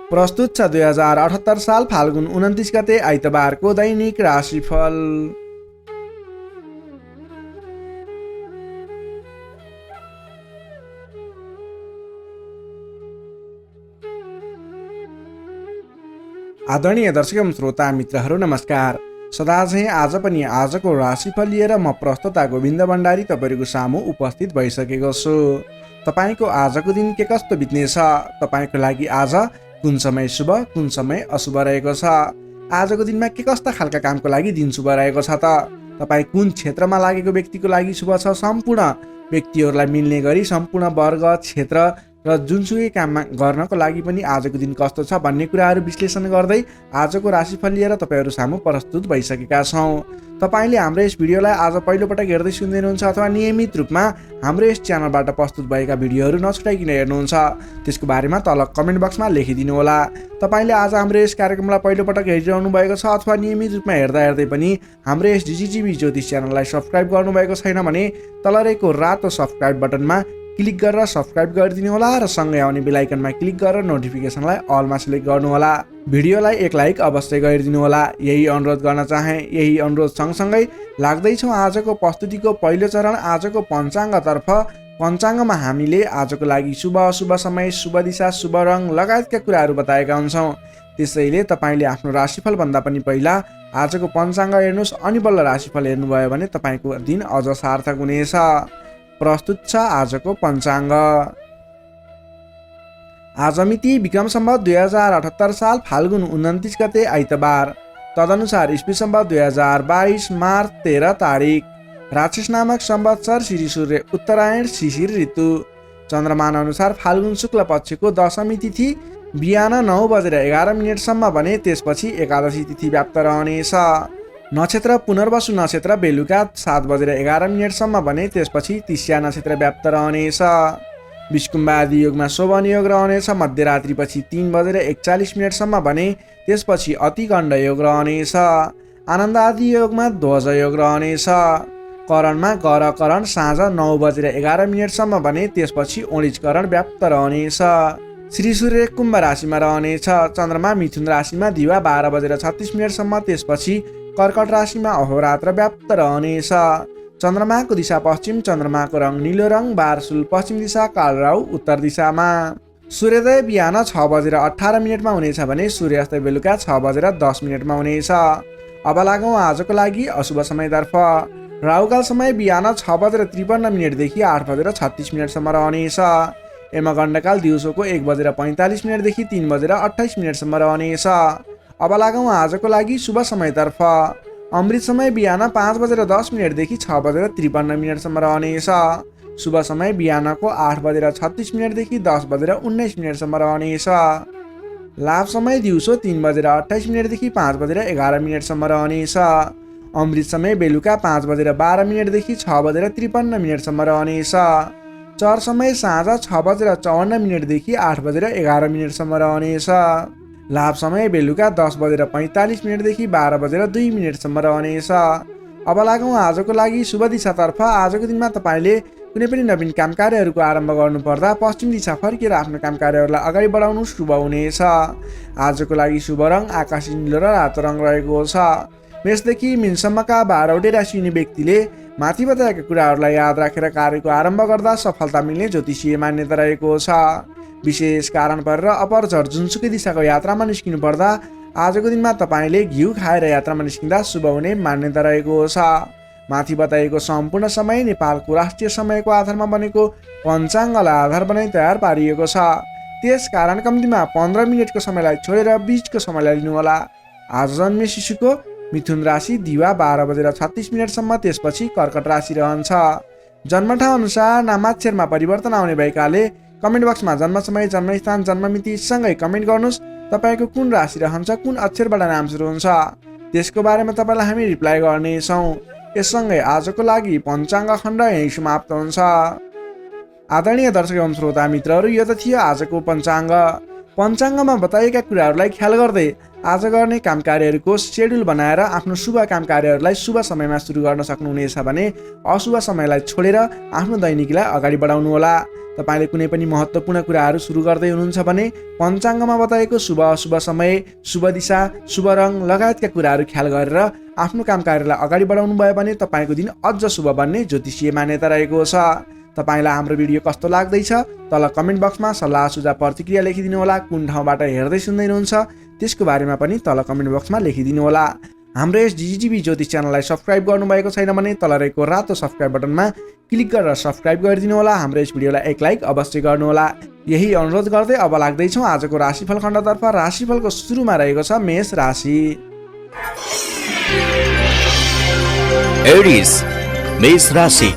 प्रस्तुत छ 2078 साल फाल्गुन 29 गते आइतबारको दैनिक राशिफल। आदरणीय दर्शक एवं श्रोता मित्रहरू नमस्कार। सदाझै आज पनि आजको राशिफल लिएर म प्रस्तुता गोविन्द भण्डारी तपाईँको सामु उपस्थित भइसकेको छु। तपाईँको आजको दिन के कस्तो बित्नेछ, तपाईँको लागि आज कुन समय शुभ कुन समय अशुभ रहेको छ, आजको दिनमा के कस्ता खालका कामको लागि दिन शुभ रहेको छ त, तपाईँ कुन क्षेत्रमा लागेको व्यक्तिको लागि शुभ छ, सम्पूर्ण व्यक्तिहरूलाई मिल्ने गरी सम्पूर्ण वर्ग क्षेत्र र जुनसुकै काममा गर्नको लागि पनि आजको दिन कस्तो छ भन्ने कुराहरू विश्लेषण गर्दै आजको राशिफल लिएर तपाईँहरू सामु प्रस्तुत भइसकेका छौँ। तपाईँले हाम्रो यस भिडियोलाई आज पहिलोपटक हेर्दै सुन्दै हुनुहुन्छ अथवा नियमित रूपमा हाम्रो यस च्यानलबाट प्रस्तुत भएका भिडियोहरू नछुटाइकन हेर्नुहुन्छ, त्यसको बारेमा तल कमेन्ट बक्समा लेखिदिनु होला। तपाईँले आज हाम्रो यस कार्यक्रमलाई पहिलोपटक हेरिरहनु भएको छ अथवा नियमित रूपमा हेर्दै पनि हाम्रो यस डिजिटिभी ज्योतिष च्यानललाई सब्सक्राइब गर्नुभएको छैन भने तल रहेको रातो सब्सक्राइब बटनमा क्लिक गरेर सब्सक्राइब गरिदिनु होला र सँगै आउने बेल आइकनमा क्लिक गरेर नोटिफिकेसनलाई अलमा सिलेक्ट गर्नु होला। भिडियोलाई एक लाइक अवश्य गरिदिनु होला, यही अनुरोध गर्न चाहे। यही अनुरोध सँगसँगै लाग्दैछौँ आजको प्रस्तुतिको पहिलो चरण आजको पञ्चाङ्गतर्फ। पञ्चाङ्गमा हामीले आजको लागि शुभ अशुभ समय, शुभ दिशा, शुभ रङ लगायतका कुराहरू बताएका हुन्छौँ। त्यसैले तपाईँले आफ्नो राशिफल भन्दा पनि पहिला आजको पञ्चाङ्ग हेर्नुहोस्, अनि बल्ल राशिफल हेर्नुभयो भने तपाईँको दिन अझ सार्थक हुनेछ। प्रस्तुत छ आजको पञ्चाङ्ग। आज मिति विक्रम सम्वत 2078 साल फाल्गुन 29 गते आइतबार, तदनुसार इस्वी सम्वत 2022 मार्च 13 तारिक, राक्षस नामक संवत्सर श्री सूर्य उत्तरायण शिशिर ऋतु, चन्द्रमान अनुसार फाल्गुन शुक्ल पक्षको दशमी तिथि बिहान 9:11 भने त्यसपछि एकादशी तिथि व्याप्त रहनेछ। नक्षत्र पुनर्वसु नक्षत्र बेलुका 7:11 भने त्यसपछि तिस्या नक्षत्र व्याप्त रहनेछ। विष्कुम्भ आदि योगमा शोभन योग रहनेछ मध्यरात्रिपछि 3:41 भने त्यसपछि अतिगण्ड योग रहनेछ। आनन्द आदि योगमा ध्वज योग रहनेछ। करणमा गरकरण साँझ 9:11 भने त्यसपछि ओणिजकरण व्याप्त रहनेछ। श्री सूर्य कुम्भ राशिमा रहनेछ। चन्द्रमा मिथुन राशिमा दिवा 12:36 त्यसपछि कर्कट राशिमा अहोरात्र व्याप्त रहनेछ। चन्द्रमाको दिशा पश्चिम, चन्द्रमाको रङ निलो रङ, बारसुल पश्चिम दिशा, कालराउ उत्तर दिशामा। सूर्योदय बिहान 6:18 हुनेछ भने सूर्यास्त बेलुका 6:10 हुनेछ। अब लागौँ आजको लागि अशुभ समयतर्फ। राहुकाल समय बिहान 6:53 देखि 8:36 रहनेछ। यमगण्डकाल दिउँसोको 1:45 देखि 3:28 रहनेछ। अब लागौँ आजको लागि शुभ समयतर्फ। अमृत समय बिहान 5:10 देखि 6:53 रहनेछ। शुभ समय बिहानको 8:36 देखि 10:19 रहनेछ। लाभ समय दिउँसो 3:28 देखि 5:11 रहनेछ। अमृत समय बेलुका 5:12 देखि 6:53 रहनेछ। चर समय साँझ 6:54 देखि 8:11 रहनेछ। लाभ समय बेलुका 10:45 देखि 12:02 रहनेछ। अब लागौँ आजको लागि शुभ दिशातर्फ। आजको दिनमा तपाईँले कुनै पनि नवीन काम कार्यहरूको आरम्भ गर्नुपर्दा पश्चिम दिशा फर्केर आफ्नो काम कार्यहरूलाई अगाडि बढाउनु शुभ हुनेछ। आजको लागि शुभ रङ आकाशी नीलो र रातो रङ रहेको छ। मेषदेखि मीनसम्मका 12वटै राशि हुने व्यक्तिले माथि बताएका कुराहरूलाई याद राखेर कार्यको आरम्भ गर्दा सफलता मिल्ने ज्योतिषीय मान्यता रहेको छ। विशेष कारण परेर अपरझट जुनसुकै दिशाको यात्रामा निस्किनु पर्दा आजको दिनमा तपाईँले घिउ खाएर यात्रामा निस्किँदा शुभ हुने मान्यता रहेको छ। माथि बताइएको सम्पूर्ण समय नेपालको राष्ट्रिय समयको आधारमा बनेको पञ्चाङ्गलाई आधार बनाई तयार पारिएको छ। त्यस कारण कम्तीमा 15 मिनटको समयलाई छोडेर बीचको समयलाई लिनुहोला। आज जन्मे शिशुको मिथुन राशि दिवा 12:36 त्यसपछि कर्कट राशि रहन्छ। जन्मठाउँ अनुसार नामाक्षरमा परिवर्तन आउने भएकाले कमेन्ट बक्समा जन्म समय, जन्मस्थान, जन्ममिति सँगै कमेन्ट गर्नुहोस्। तपाईँको कुन राशि रहन्छ, कुन अक्षरबाट नाम सुरु हुन्छ, त्यसको बारेमा तपाईँलाई हामी रिप्लाई गर्नेछौँ। यससँगै आजको लागि पञ्चाङ्ग खण्ड यहीँ समाप्त हुन्छ। आदरणीय दर्शक एवं श्रोता मित्रहरू, यो त थियो आजको पञ्चाङ्ग। पञ्चाङ्गमा बताइएका कुराहरूलाई ख्याल गर्दै आज गर्ने काम कार्यहरूको सेड्युल बनाएर आफ्नो शुभ काम कार्यहरूलाई शुभ समयमा सुरु गर्न सक्नुहुनेछ भने अशुभ समयलाई छोडेर आफ्नो दैनिकीलाई अगाडि बढाउनु होला। तपाईँले कुनै पनि महत्त्वपूर्ण कुराहरू सुरु गर्दै हुनुहुन्छ भने पञ्चाङ्गमा बताएको शुभ अशुभ समय, शुभ दिशा, शुभ रङ लगायतका कुराहरू ख्याल गरेर आफ्नो काम कार्यलाई अगाडि बढाउनु भयो भने तपाईँको दिन अझ शुभ बन्ने ज्योतिषीय मान्यता रहेको छ। तपाईँलाई हाम्रो भिडियो कस्तो लाग्दैछ तल कमेन्ट बक्समा सल्लाह सुझाव प्रतिक्रिया लेखिदिनु होला। कुन ठाउँबाट हेर्दै सुन्दै हुनुहुन्छ त्यसको बारेमा पनि तल कमेन्ट बक्समा लेखिदिनु होला। हाम्रो यस जिजिटिभी ज्योतिष च्यानललाई सब्सक्राइब गर्नुभएको छैन भने तल रहेको रातो सब्सक्राइब बटनमा क्लिक गरेर सब्सक्राइब गरिदिनु होला। हाम्रो यस भिडियोलाई एक लाइक अवश्य गर्नुहोला। यही अनुरोध गर्दै अब लाग्दैछौँ आजको राशिफल खण्डतर्फ। राशिफलको सुरुमा रहेको छ मेष राशि। एरिस मेष राशि।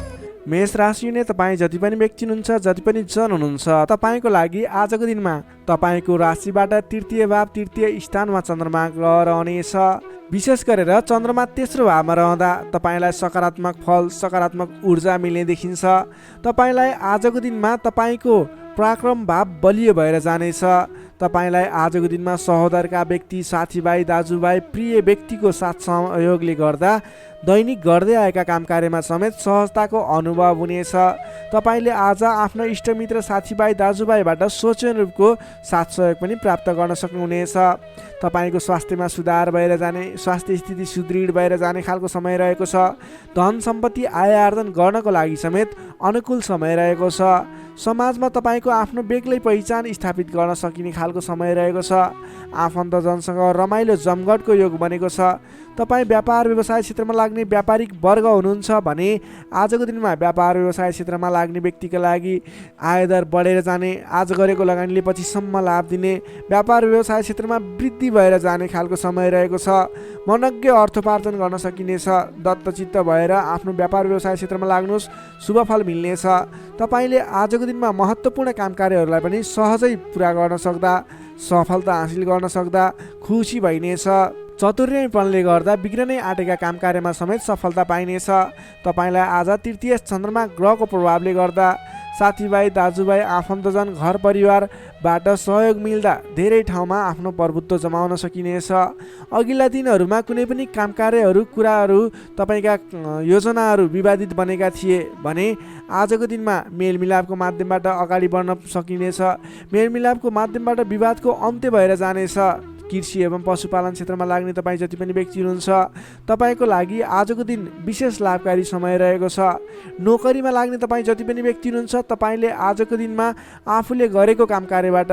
मेष राशि हुने तपाईँ जति पनि व्यक्ति हुनुहुन्छ, जति पनि जन हुनुहुन्छ, तपाईँको लागि आजको दिनमा तपाईँको राशिबाट तृतीय भाव तृतीय स्थानमा चन्द्रमा ग्रह रहनेछ। विशेष गरेर चन्द्रमा तेस्रो भावमा रहँदा तपाईँलाई सकारात्मक फल, सकारात्मक ऊर्जा मिल्ने देखिन्छ। तपाईँलाई आजको दिनमा तपाईँको पराक्रम भाव बलियो भएर जानेछ। तपाईँलाई आजको दिनमा सहोदरका व्यक्ति, साथीभाइ, दाजुभाइ, प्रिय व्यक्तिको साथ सहयोगले गर्दा दैनिक गर्दै आएका काम कार्यमा समेत सहजताको अनुभव हुनेछ। तपाईँले आज आफ्ना इष्टमित्र, साथीभाइ, दाजुभाइबाट सोचे अनुरूपको साथ सहयोग पनि प्राप्त गर्न सक्नुहुनेछ। तपाईँको स्वास्थ्यमा सुधार भएर जाने, स्वास्थ्य स्थिति सुदृढ भएर जाने खालको समय रहेको छ। धन सम्पत्ति आय आर्जन गर्नको लागि समेत अनुकूल समय रहेको छ। समाजमा तपाईँको आफ्नो बेग्लै पहिचान स्थापित गर्न सकिने खालको समय रहेको छ। आफन्तजनसँग रमाइलो जमघटको योग बनेको छ। तपाईँ व्यापार व्यवसाय क्षेत्रमा लाग्ने व्यापारिक वर्ग हुनुहुन्छ भने आजको दिनमा व्यापार व्यवसाय क्षेत्रमा लाग्ने व्यक्तिका लागि आयदर बढेर जाने, आज गरेको लगानीले पछिसम्म लाभ दिने, व्यापार व्यवसाय क्षेत्रमा वृद्धि भएर जाने खालको समय रहेको छ। मनज्ञ अर्थोपार्जन गर्न सकिनेछ। दत्तचित्त भएर आफ्नो व्यापार व्यवसाय क्षेत्रमा लाग्नुहोस्, शुभ फल मिल्नेछ। तपाईँले आजको दिनमा महत्त्वपूर्ण काम कार्यहरूलाई पनि सहजै पुरा गर्न सक्दा, सफलता हासिल गर्न सक्दा खुसी भइनेछ। चतुर्यपनले गर्दा बिग्रनै आँटेका काम कार्यमा समेत सफलता पाइनेछ। तपाईँलाई आज तृतीय चन्द्रमा ग्रहको प्रभावले गर्दा साथीभाइ, दाजुभाइ, आफन्तजन, घर परिवारबाट सहयोग मिल्दा धेरै ठाउँमा आफ्नो प्रभुत्व जमाउन सकिनेछ। अघिल्ला दिनहरूमा कुनै पनि काम कार्यहरू, कुराहरू, तपाईँका योजनाहरू विवादित बनेका थिए भने आजको दिनमा मेलमिलापको माध्यमबाट अगाडि बढ्न सकिनेछ। मेलमिलापको माध्यमबाट विवादको अन्त्य भएर जानेछ। कृषि एवं पशुपालन क्षेत्रमा लाग्ने तपाईँ जति पनि व्यक्ति हुनुहुन्छ तपाईँको लागि आजको दिन विशेष लाभकारी समय रहेको छ। नोकरीमा लाग्ने तपाईँ जति पनि व्यक्ति हुनुहुन्छ तपाईँले आजको दिनमा आफूले गरेको काम कार्यबाट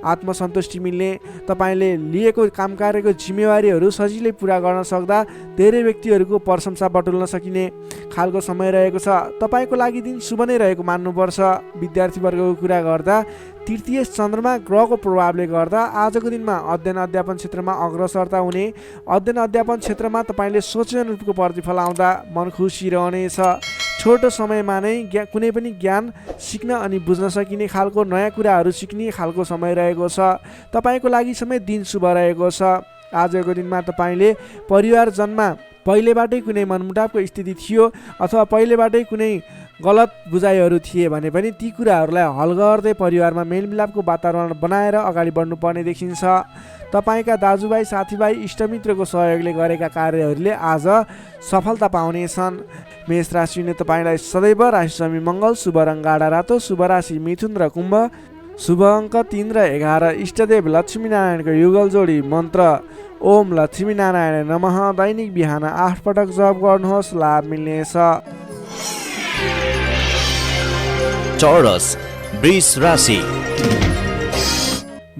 आत्मसन्तुष्टि मिल्ने, तपाईँले लिएको काम कार्यको जिम्मेवारीहरू सजिलै पुरा गर्न सक्दा धेरै व्यक्तिहरूको प्रशंसा बटुल्न सकिने खालको समय रहेको छ। तपाईँको लागि दिन शुभ नै रहेको मान्नुपर्छ। विद्यार्थीवर्गको कुरा गर्दा तृतीय चन्द्रमा ग्रहको प्रभावले गर्दा आजको दिनमा अध्ययन अध्यापन क्षेत्रमा अग्रसरता हुने, अध्ययन अध्यापन क्षेत्रमा तपाईँले सोचे अनुरूपको प्रतिफल आउँदा मन खुसी रहनेछ। छोटो समयमा नै कुनै पनि ज्ञान सिक्न अनि बुझ्न सकिने खालको नयाँ कुराहरू सिक्ने खालको समय रहेको छ। तपाईँको लागि समेत दिन शुभ रहेको छ। आजको दिनमा तपाईँले परिवारजनमा पहिलेबाटै कुनै मनमुटावको स्थिति थियो अथवा पहिलेबाटै कुनै गलत बुझाइहरू थिए भने पनि ती कुराहरूलाई हल गर्दै परिवारमा मेलमिलापको वातावरण बनाएर अगाडि बढ्नुपर्ने देखिन्छ। तपाईँका दाजुभाइ, साथीभाइ, इष्टमित्रको सहयोगले गरेका कार्यहरूले आज सफलता पाउनेछन्। मेष राशिले तपाईँलाई सदैव राशि स्वामी मङ्गल, शुभ रङ गाढा रातो, शुभ राशि मिथुन र कुम्भ, शुभ अङ्क 3 र 11, इष्टदेव लक्ष्मीनारायणको युगल जोडी मन्त्र ओम लक्ष्मीनारायण नमः दैनिक बिहान 8 पटक जप गर्नुहोस्, लाभ मिल्नेछ। चौरस वृष राशि।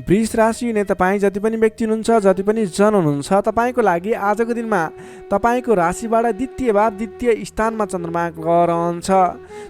वृष राशि हुने तपाईँ जति पनि व्यक्ति हुनुहुन्छ, जति पनि जन हुनुहुन्छ तपाईँको लागि आजको दिनमा तपाईँको राशिबाट द्वितीय भाव द्वितीय स्थानमा चन्द्रमा ग्रह रहन्छ।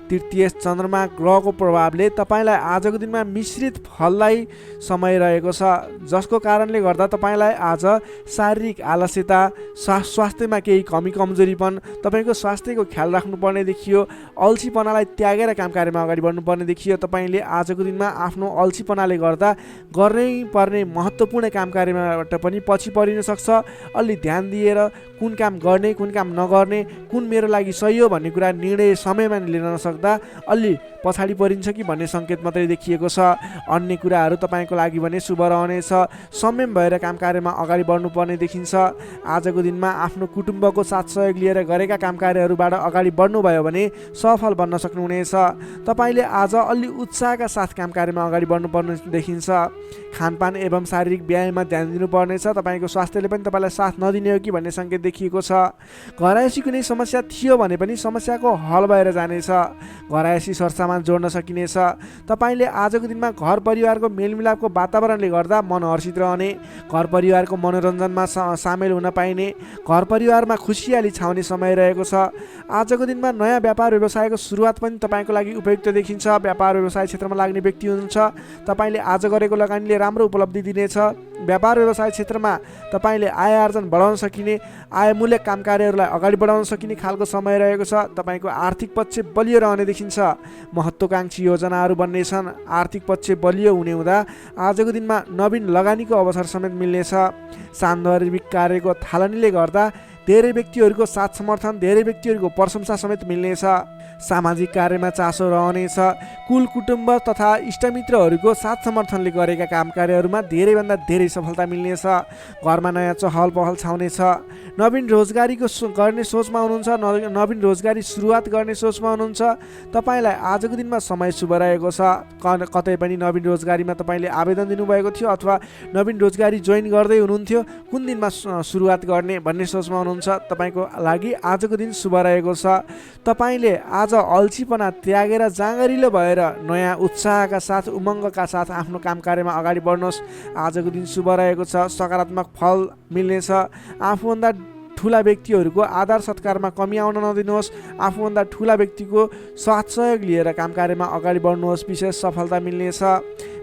तृतीय चन्द्रमा ग्रहको प्रभावले तपाईँलाई आजको दिनमा मिश्रित फललाई समय रहेको छ, जसको कारणले गर्दा तपाईँलाई आज शारीरिक आलस्यता, स्वास्थ्यमा केही कमी कमजोरीपन, तपाईँको स्वास्थ्यको ख्याल राख्नुपर्ने देखियो। अल्छीपनालाई त्यागेर काम कार्यमा अगाडि बढ्नुपर्ने देखियो। तपाईँले आजको दिनमा आफ्नो अल्छीपनाले गर्दा गर्नै पर्ने महत्त्वपूर्ण काम कार्यबाट पनि पछि परिन सक्छ। अलि ध्यान दिएर कुन काम गर्ने, कुन काम नगर्ने, कुन मेरो लागि सही हो भन्ने कुरा निर्णय समयमा लिन नसक्दा अलि पछाडि परिन्छ कि भन्ने सङ्केत मात्रै देखिएको छ। अन्य कुराहरू तपाईँको लागि भने शुभ रहनेछ। संयम भएर काम कार्यमा अगाडि बढ्नुपर्ने देखिन्छ। आजको दिनमा आफ्नो कुटुम्बको साथ सहयोग लिएर गरेका काम कार्यहरूबाट अगाडि बढ्नुभयो भने सफल बन्न सक्नुहुनेछ। तपाईँले आज अलि उत्साहका साथ काम कार्यमा अगाडि बढ्नुपर्ने देखिन्छ। खानपान एवं शारीरिक व्यायाममा ध्यान दिनुपर्नेछ। तपाईँको स्वास्थ्यले पनि तपाईँलाई साथ नदिने हो कि भन्ने सङ्केत देखिएको छ। घरायसी कुनै समस्या थियो भने पनि समस्याको हल भएर जानेछ। घरायसी सरसामान जोड्न सकिनेछ। तपाईँले आजको दिनमा घर परिवारको मेलमिलापको वातावरणले गर्दा मन हर्षित रहने, घर परिवारको मनोरञ्जनमा सामेल हुन पाइने, घर परिवारमा खुसियाली छाउने समय रहेको छ। आजको दिनमा नयाँ व्यापार व्यवसायको सुरुवात पनि तपाईँको लागि उपयुक्त देखिन्छ। व्यापार व्यवसाय क्षेत्रमा लाग्ने व्यक्ति हुनुहुन्छ, तपाईँले आज गरेको लगानीले राम्रो उपलब्धि दिनेछ। व्यापार व्यवसाय क्षेत्रमा तपाईँले आय आर्जन बढाउन सकिने, आयमूलक काम कार्यहरूलाई अगाडि बढाउन सकिने खालको समय रहेको छ। तपाईँको आर्थिक पक्ष बलियो रहने देखिन्छ। महत्त्वकाङ्क्षी योजनाहरू बन्नेछन्। आर्थिक पक्ष बलियो हुने हुँदा आजको दिनमा नवीन लगानीको अवसर समेत मिल्नेछ। सान्दर्भिक कार्यको थालनीले गर्दा धेरै व्यक्तिहरूको साथ समर्थन, धेरै व्यक्तिहरूको प्रशंसा समेत मिल्नेछ। सामाजिक कार्यमा चासो रहनेछ। कुल कुटुम्ब तथा इष्टमित्रहरूको साथ समर्थनले गरेका काम कार्यहरूमा धेरैभन्दा धेरै सफलता मिल्नेछ। घरमा नयाँ चहल पहल छाउनेछ। नवीन रोजगारीको गर्ने सोचमा हुनुहुन्छ, नवीन रोजगारी सुरुवात गर्ने सोचमा हुनुहुन्छ। तपाईँलाई आजको दिनमा समय शुभ रहेको छ। कतै पनि नवीन रोजगारीमा तपाईँले आवेदन दिनुभएको थियो अथवा नवीन रोजगारी जोइन गर्दै हुनुहुन्थ्यो, कुन दिनमा सुरुवात गर्ने भन्ने सोचमा हुनुहुन्छ। तपाईँको लागि आजको दिन शुभ रहेको छ। तपाईँले आज अल्छीपना त्यागेर जाँगरिलो भएर नयाँ उत्साहका साथ, उमङ्गका साथ आफ्नो काम कार्यमा अगाडि बढ्नुहोस्। आजको दिन शुभ रहेको छ। सकारात्मक फल मिल्नेछ। आफूभन्दा ठुला व्यक्तिहरूको आदर सत्कारमा कमी आउन नदिनुहोस्। आफूभन्दा ठुला व्यक्तिको साथ सहयोग लिएर काम कार्यमा अगाडि बढ्नुहोस्। विशेष सफलता मिल्नेछ।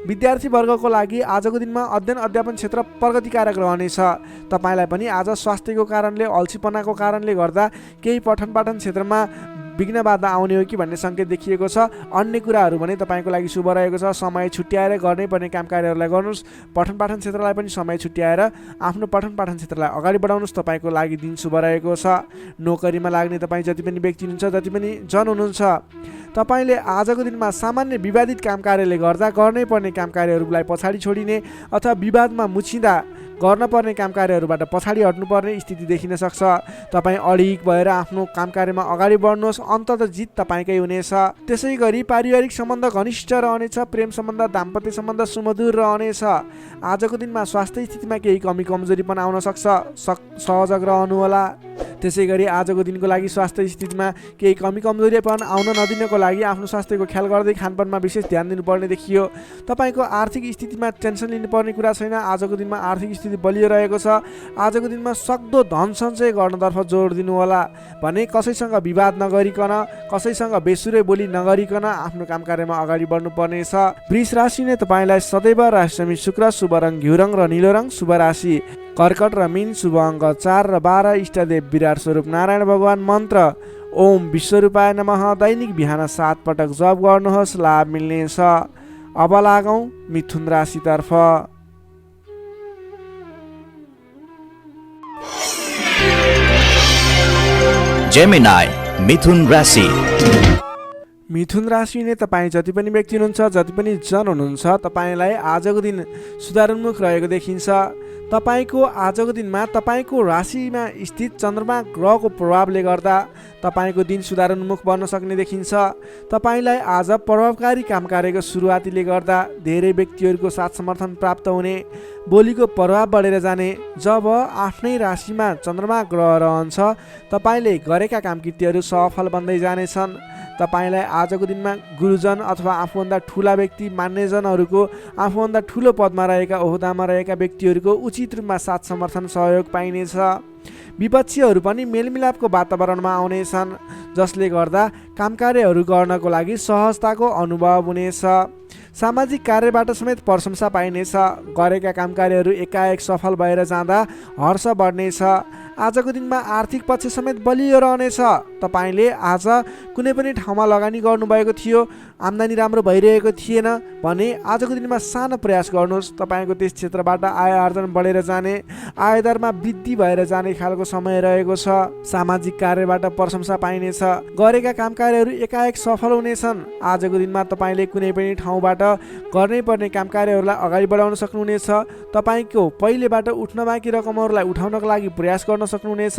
विद्यार्थी वर्गको लागि आजको दिनमा अध्ययन अध्यापन क्षेत्र प्रगतिकारक रहनेछ। तपाईँलाई पनि आज स्वास्थ्यको कारणले, अल्छीपनाको कारणले गर्दा केही पठन पाठन क्षेत्रमा विघ्न बाधा आउने हो कि भन्ने सङ्केत देखिएको छ। अन्य कुराहरू भने तपाईँको लागि शुभ रहेको छ। समय छुट्याएर गर्नै पर्ने काम कार्यहरूलाई गर्नुहोस्। पठन पाठन क्षेत्रलाई पनि समय छुट्याएर आफ्नो पठन पाठन क्षेत्रलाई अगाडि बढाउनुहोस्। तपाईँको लागि दिन शुभ रहेको छ। नोकरीमा लाग्ने तपाईँ जति पनि व्यक्ति हुनुहुन्छ, जति पनि जन हुनुहुन्छ, तपाईँले आजको दिनमा सामान्य विवादित काम कार्यले गर्दा गर्नै पर्ने काम कार्यहरूलाई पछाडि छोडिने अथवा विवादमा मुछिँदा गर्न पर्ने काम कार्यहरूबाट पछाडि हट्नुपर्ने स्थिति देखिन सक्छ। तपाईँ अडिग भएर आफ्नो काम कार्यमा अगाडि बढ्नुहोस्। अन्ततः जित तपाईँकै हुनेछ। त्यसै गरी पारिवारिक सम्बन्ध घनिष्ठ रहनेछ। प्रेम सम्बन्ध, दाम्पत्य सम्बन्ध सुमधुर रहनेछ। आजको दिनमा स्वास्थ्य स्थितिमा केही कमी कमजोरी पनि आउन सक्छ। सहयोग रहनुहोला। त्यसै गरी आजको दिनको लागि स्वास्थ्य स्थितिमा केही कमी कमजोरी पनि आउन नदिनको लागि आफ्नो स्वास्थ्यको ख्याल गर्दै खानपानमा विशेष ध्यान दिनुपर्ने देखियो। तपाईँको आर्थिक स्थितिमा टेन्सन लिनुपर्ने कुरा छैन। आजको दिनमा आर्थिक स्थिति बलियो रहेको छ। आजको दिनमा सक्दो धन सञ्चय गर्नतर्फ जोड दिनुहोला। भने कसैसँग विवाद नगरिकन, कसैसँग बेसुरै बोली नगरिकन आफ्नो काम कार्यमा अगाडि बढ्नुपर्नेछ। वृष राशिले तपाईँलाई सदैव राशि शुक्र, शुभ रङ घिउ रङ र नीलो रङ, शुभ राशि कर्कट र मीन, शुभ अङ्क 4 र 12, इष्टदेव विराट स्वरूप नारायण भगवान, मन्त्र ओम विश्वरूपाय नमः। दैनिक बिहान 7 पटक जप गर्नुहोस्, लाभ मिल्नेछ। अब लागौँ मिथुन राशितर्फ। जेमिनाई मिथुन राशि। मिथुन राशि नै तपाईँ जति पनि व्यक्ति हुनुहुन्छ, जति पनि जन हुनुहुन्छ, तपाईँलाई आजको दिन सुधारोन्मुख रहेको देखिन्छ। तपाईँको आजको दिनमा तपाईँको राशिमा स्थित चन्द्रमा ग्रहको प्रभावले गर्दा तपाईँको दिन सुधारोन्मुख बन्न सक्ने देखिन्छ। तपाईँलाई आज प्रभावकारी काम कार्यको सुरुवातीले गर्दा धेरै व्यक्तिहरूको साथ समर्थन प्राप्त हुने, बोलीको प्रभाव बढेर जाने। जब आफ्नै राशिमा चन्द्रमा ग्रह रहन्छ, तपाईँले गरेका काम कृत्यहरू सफल बन्दै जानेछन्। तपाईँलाई आजको दिनमा गुरुजन अथवा आफूभन्दा ठुला व्यक्ति, मान्यजनहरूको, आफूभन्दा ठुलो पदमा रहेका, ओहदामा रहेका व्यक्तिहरूको उचित रूपमा साथ समर्थन सहयोग पाइनेछ। विपक्षीहरू पनि मेलमिलापको वातावरणमा आउनेछन्, जसले गर्दा काम कार्यहरू गर्नको लागि सहजताको अनुभव हुनेछ। सामाजिक कार्यबाट समेत प्रशंसा पाइनेछ। गरेका काम कार्यहरू एकाएक सफल भएर जाँदा हर्ष बढ्नेछ। आजको दिनमा आर्थिक पक्ष समेत बलियो रहनेछ। तपाईँले आज कुनै पनि ठाउँमा लगानी गर्नुभएको थियो, आम्दानी राम्रो भइरहेको थिएन भने आजको दिनमा सानो प्रयास गर्नुहोस्। तपाईँको त्यस क्षेत्रबाट आय आर्जन बढेर जाने, आयदरमा वृद्धि भएर जाने खालको समय रहेको छ। सामाजिक कार्यबाट प्रशंसा पाइनेछ। गरेका काम कार्यहरू एकाएक सफल हुनेछन्। आजको दिनमा तपाईँले कुनै पनि ठाउँबाट गर्नै पर्ने काम कार्यहरूलाई अगाडि बढाउन सक्नुहुनेछ। तपाईँको पहिलेबाट उठ्न बाँकी रकमहरूलाई उठाउनको लागि प्रयास गर्न सक्नुहुनेछ,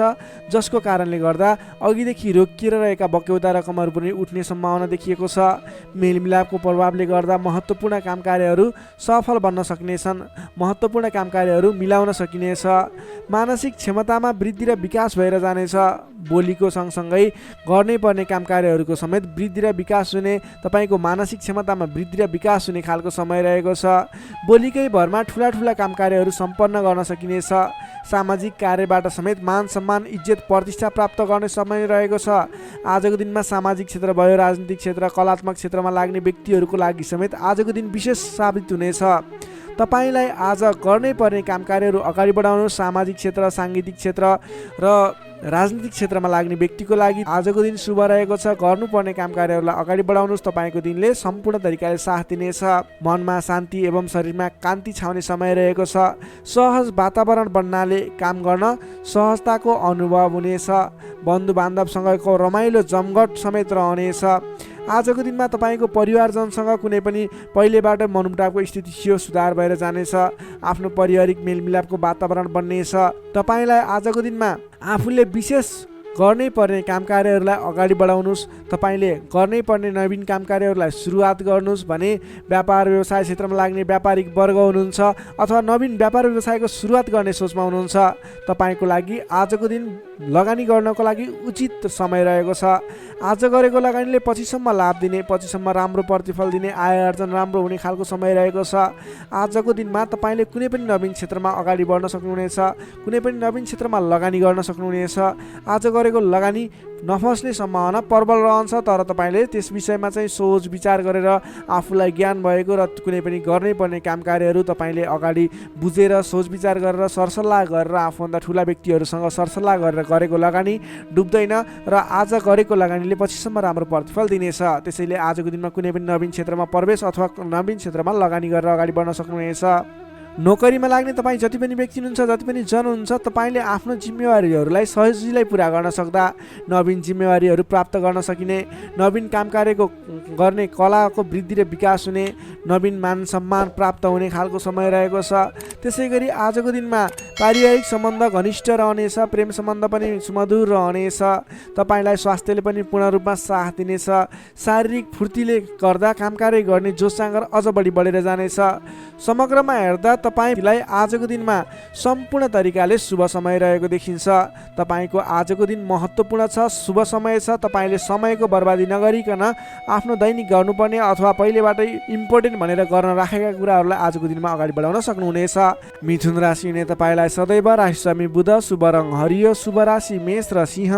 जसको कारणले गर्दा अघिदेखि रोकिएर रहेका बक्यौता रकमहरू पनि उठ्ने सम्भावना देखिएको छ। मेलमिलापको प्रभावले गर्दा महत्त्वपूर्ण काम कार्यहरू सफल बन्न सक्नेछन्। महत्त्वपूर्ण काम कार्यहरू मिलाउन सकिनेछ। मानसिक क्षमतामा वृद्धि र विकास भएर जानेछ। बोलीको सँगसँगै गर्नै पर्ने काम कार्यहरूको समेत वृद्धि र विकास हुने, तपाईँको मानसिक क्षमतामा वृद्धि र विकास हुने खालको समय रहेको छ। बोलीकै भरमा ठुला ठुला काम कार्यहरू सम्पन्न गर्न सकिनेछ। सामाजिक कार्यबाट समेत मान सम्मान इज्जत प्रतिष्ठा प्राप्त गर्ने समय रहेको छ। आजको दिनमा सामाजिक क्षेत्र भयो, राजनीतिक क्षेत्र, कलात्मक क्षेत्रमा लाग्ने व्यक्तिहरूको लागि समेत आजको दिन विशेष साबित हुनेछ। तपाईँलाई आज गर्नै पर्ने काम कार्यहरू अगाडि बढाउनुहोस्। सामाजिक क्षेत्र, साङ्गीतिक क्षेत्र र राजनीतिक क्षेत्रमा लाग्ने व्यक्तिको लागि आजको दिन शुभ रहेको छ। गर्नुपर्ने काम कार्यहरूलाई अगाडि बढाउनुहोस्। तपाईँको दिनले सम्पूर्ण तरिकाले साथ दिनेछ। मनमा शान्ति एवं शरीरमा कान्ति छाउने समय रहेको छ। सहज वातावरण बन्नाले काम गर्न सहजताको अनुभव हुनेछ। बन्धु बान्धवसँगको रमाइलो जमघट समेत रहनेछ। आजको दिनमा तपाईँको परिवारजनसँग कुनै पनि पहिलेबाट मनमुटावको स्थिति थियो, सुधार भएर जानेछ। आफ्नो पारिवारिक मेलमिलापको वातावरण बन्नेछ। तपाईँलाई आजको दिनमा आफूले विशेष गर्नै पर्ने काम कार्यहरूलाई अगाडि बढाउनुहोस्। तपाईँले गर्नै पर्ने नवीन काम कार्यहरूलाई सुरुवात गर्नुहोस् भने व्यापार व्यवसाय क्षेत्रमा लाग्ने व्यापारिक वर्ग हुनुहुन्छ अथवा नवीन व्यापार व्यवसायको सुरुवात गर्ने सोचमा हुनुहुन्छ, तपाईँको लागि आजको दिन लगानी गर्नको लागि उचित समय रहेको छ। आज गरेको लगानीले पछिसम्म लाभ दिने, पछिसम्म राम्रो प्रतिफल दिने, आय आर्जन राम्रो हुने खालको समय रहेको छ। आजको दिनमा तपाईँले कुनै पनि नवीन क्षेत्रमा अगाडि बढ्न सक्नुहुनेछ, कुनै पनि नवीन क्षेत्रमा लगानी गर्न सक्नुहुनेछ। आज गरेको लगानी नफस्ने सम्भावना प्रबल रहन्छ, तर तपाईँले त्यस विषयमा चाहिँ सोच विचार गरेर आफूलाई ज्ञान भएको र कुनै पनि गर्नै पर्ने काम कार्यहरू तपाईँले अगाडि बुझेर सोच विचार गरेर सरसल्लाह गरेर आफूभन्दा ठुला व्यक्तिहरूसँग सरसल्लाह गरेर गरेको लगानी डुब्दैन र आज गरेको लगानीले पछिसम्म राम्रो प्रतिफल दिनेछ। त्यसैले आजको दिनमा कुनै पनि नवीन क्षेत्रमा प्रवेश अथवा नवीन क्षेत्रमा लगानी गरेर अगाडि बढ्न सक्नुहुनेछ। नोकरीमा लाग्ने तपाईँ जति पनि व्यक्ति हुनुहुन्छ, जति पनि जन हुनुहुन्छ, तपाईँले आफ्नो जिम्मेवारीहरूलाई सजिलै पुरा गर्न सक्दा नवीन जिम्मेवारीहरू प्राप्त गर्न सकिने, नवीन काम कार्यको गर्ने कलाको वृद्धि र विकास हुने, नवीन मान सम्मान प्राप्त हुने खालको समय रहेको छ। त्यसै गरी आजको दिनमा पारिवारिक सम्बन्ध घनिष्ठ रहनेछ, प्रेम सम्बन्ध पनि सुमधुर रहनेछ। तपाईँलाई स्वास्थ्यले पनि पूर्ण रूपमा साथ दिनेछ। शारीरिक फुर्तीले गर्दा काम कार्य गर्ने जोस जाँगर अझ बढी बढेर जानेछ। समग्रमा हेर्दा तपाईँलाई आजको दिनमा सम्पूर्ण तरिकाले शुभ समय रहेको देखिन्छ। तपाईँको आजको दिन महत्त्वपूर्ण छ, शुभ समय छ। तपाईँले समयको बर्बादी नगरिकन आफ्नो दैनिक गर्नुपर्ने अथवा पहिलेबाटै इम्पोर्टेन्ट भनेर गर्न राखेका कुराहरूलाई आजको दिनमा अगाडि बढाउन सक्नुहुनेछ। मिथुन राशि हुने तपाईँलाई सदैव राशिस्वामी बुध, शुभ रङ हरियो, शुभ राशि मेष र सिंह,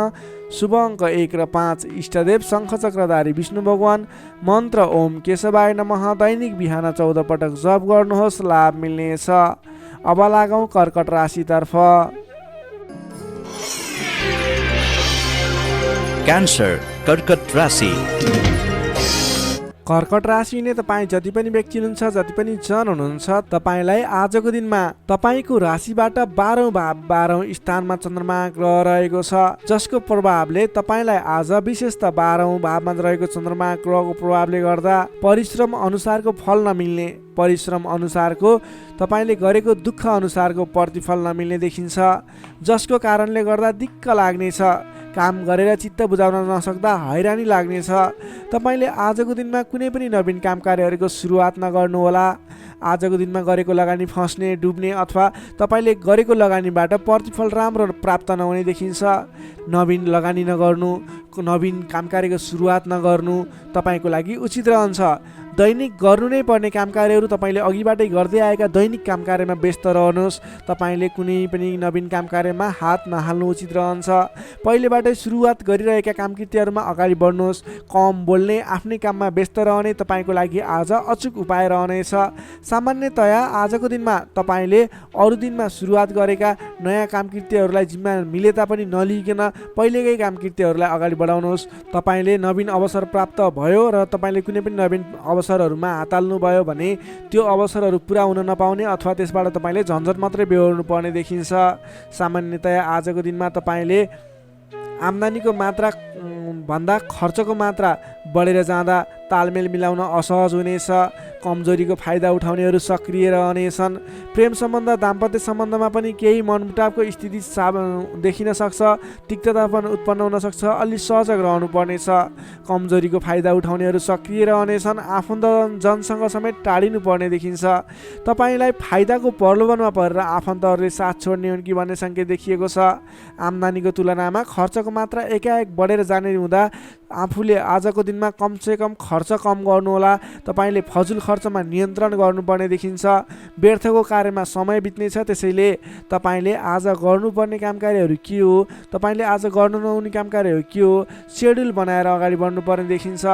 शुभ अङ्क 1 र 5, इष्टदेव शङ्खचक्रधारी विष्णु भगवान, मन्त्र ओम केशवाय नमः। दैनिक बिहान 14 पटक जप गर्नुहोस्, लाभ मिल्नेछ। अब लागौँ कर्कट राशितर्फ। क्यान्सर कर्कट राशि। कर्कट राशि ने तपाईँ जति पनि व्यक्ति हुनुहुन्छ, जति पनि जन हुनुहुन्छ, तपाईँलाई आजको दिनमा तपाईँको राशिबाट 12औं भाव 12औं स्थानमा चन्द्रमा ग्रह रहेको छ, जसको प्रभावले तपाईँलाई आज विशेषतः 12औं भावमा रहेको चन्द्रमा ग्रहको प्रभावले गर्दा परिश्रम अनुसारको फल नमिल्ने, परिश्रम अनुसारको तपाईँले गरेको दुःख अनुसारको प्रतिफल नमिल्ने देखिन्छ, जसको कारणले गर्दा दिक्क लाग्नेछ। काम गरेर चित्त बुझाउन नसक्दा हैरानी लाग्नेछ। तपाईँले आजको दिनमा कुनै पनि नवीन काम कार्यहरूको सुरुवात नगर्नुहोला। आजको दिनमा गरेको लगानी फस्ने, डुब्ने अथवा तपाईँले गरेको लगानीबाट प्रतिफल राम्रो प्राप्त नहुने देखिन्छ। नवीन लगानी नगर्नु, नवीन काम कार्यको सुरुवात नगर्नु तपाईँको लागि उचित रहन्छ। दैनिक गर्नु नै पर्ने कामकार्यहरू तपाईँले अघिबाटै गर्दै आएका दैनिक कामकार्यमा व्यस्त रहनुहोस्। तपाईँले कुनै पनि नवीन कामकार्यमा हात नहाल्नु उचित रहन्छ। पहिलेबाटै सुरुवात गरिरहेका कामकृत्यहरूमा अगाडि बढ्नुहोस्। कम बोल्ने, आफ्नै काममा व्यस्त रहने तपाईँको लागि आज अचुक उपाय रहनेछ। सामान्यतया आजको दिनमा तपाईँले अरू दिनमा सुरुवात गरेका नयाँ कामकृत्यहरूलाई जिम्मा मिले तापनि नलिकन पहिलेकै कामकृत्यहरूलाई अगाडि बढाउनुहोस्। तपाईँले नवीन अवसर प्राप्त भयो र तपाईँले कुनै पनि नवीन अवसरहरूमा हात हाल्नुभयो भने त्यो अवसरहरू पुरा हुन नपाउने अथवा त्यसबाट तपाईँले झन्झट मात्रै बेहोर्नु पर्ने देखिन्छ। सामान्यतया आजको दिनमा तपाईँले आम्दानीको मात्रा भन्दा खर्चको मात्रा बढेर जाँदा तालमेल मिलाउन असहज हुनेछ। कमजोरीको फाइदा उठाउनेहरू सक्रिय रहनेछन्। प्रेम सम्बन्ध, दाम्पत्य सम्बन्धमा पनि केही मनमुटावको स्थिति देखिन सक्छ। तिक्तता पनि उत्पन्न हुन सक्छ। अलि सजग रहनु पर्नेछ। कमजोरीको फाइदा उठाउनेहरू सक्रिय रहनेछन्। आफन्तजनसँग समेत टाढिनु पर्ने देखिन्छ। तपाईँलाई फाइदाको प्रलोभनमा परेर आफन्तहरूले साथ छोड्ने हुन् कि भन्ने सङ्केत देखिएको छ। आम्दानीको तुलनामा खर्चको मात्रा एकाएक बढेर जाने हुँदा आफूले आजको दिनमा कमसेकम खर्च कम गर्नुहोला। तपाईँले फजुल खर्चमा नियन्त्रण गर्नुपर्ने देखिन्छ। व्यर्थको कार्यमा समय बित्नेछ। त्यसैले तपाईँले आज गर्नुपर्ने कामकार्यहरू के हो, तपाईँले आज गर्नु नहुने कामकार्यहरू के हो, सेड्युल बनाएर अगाडि बढ्नुपर्ने देखिन्छ।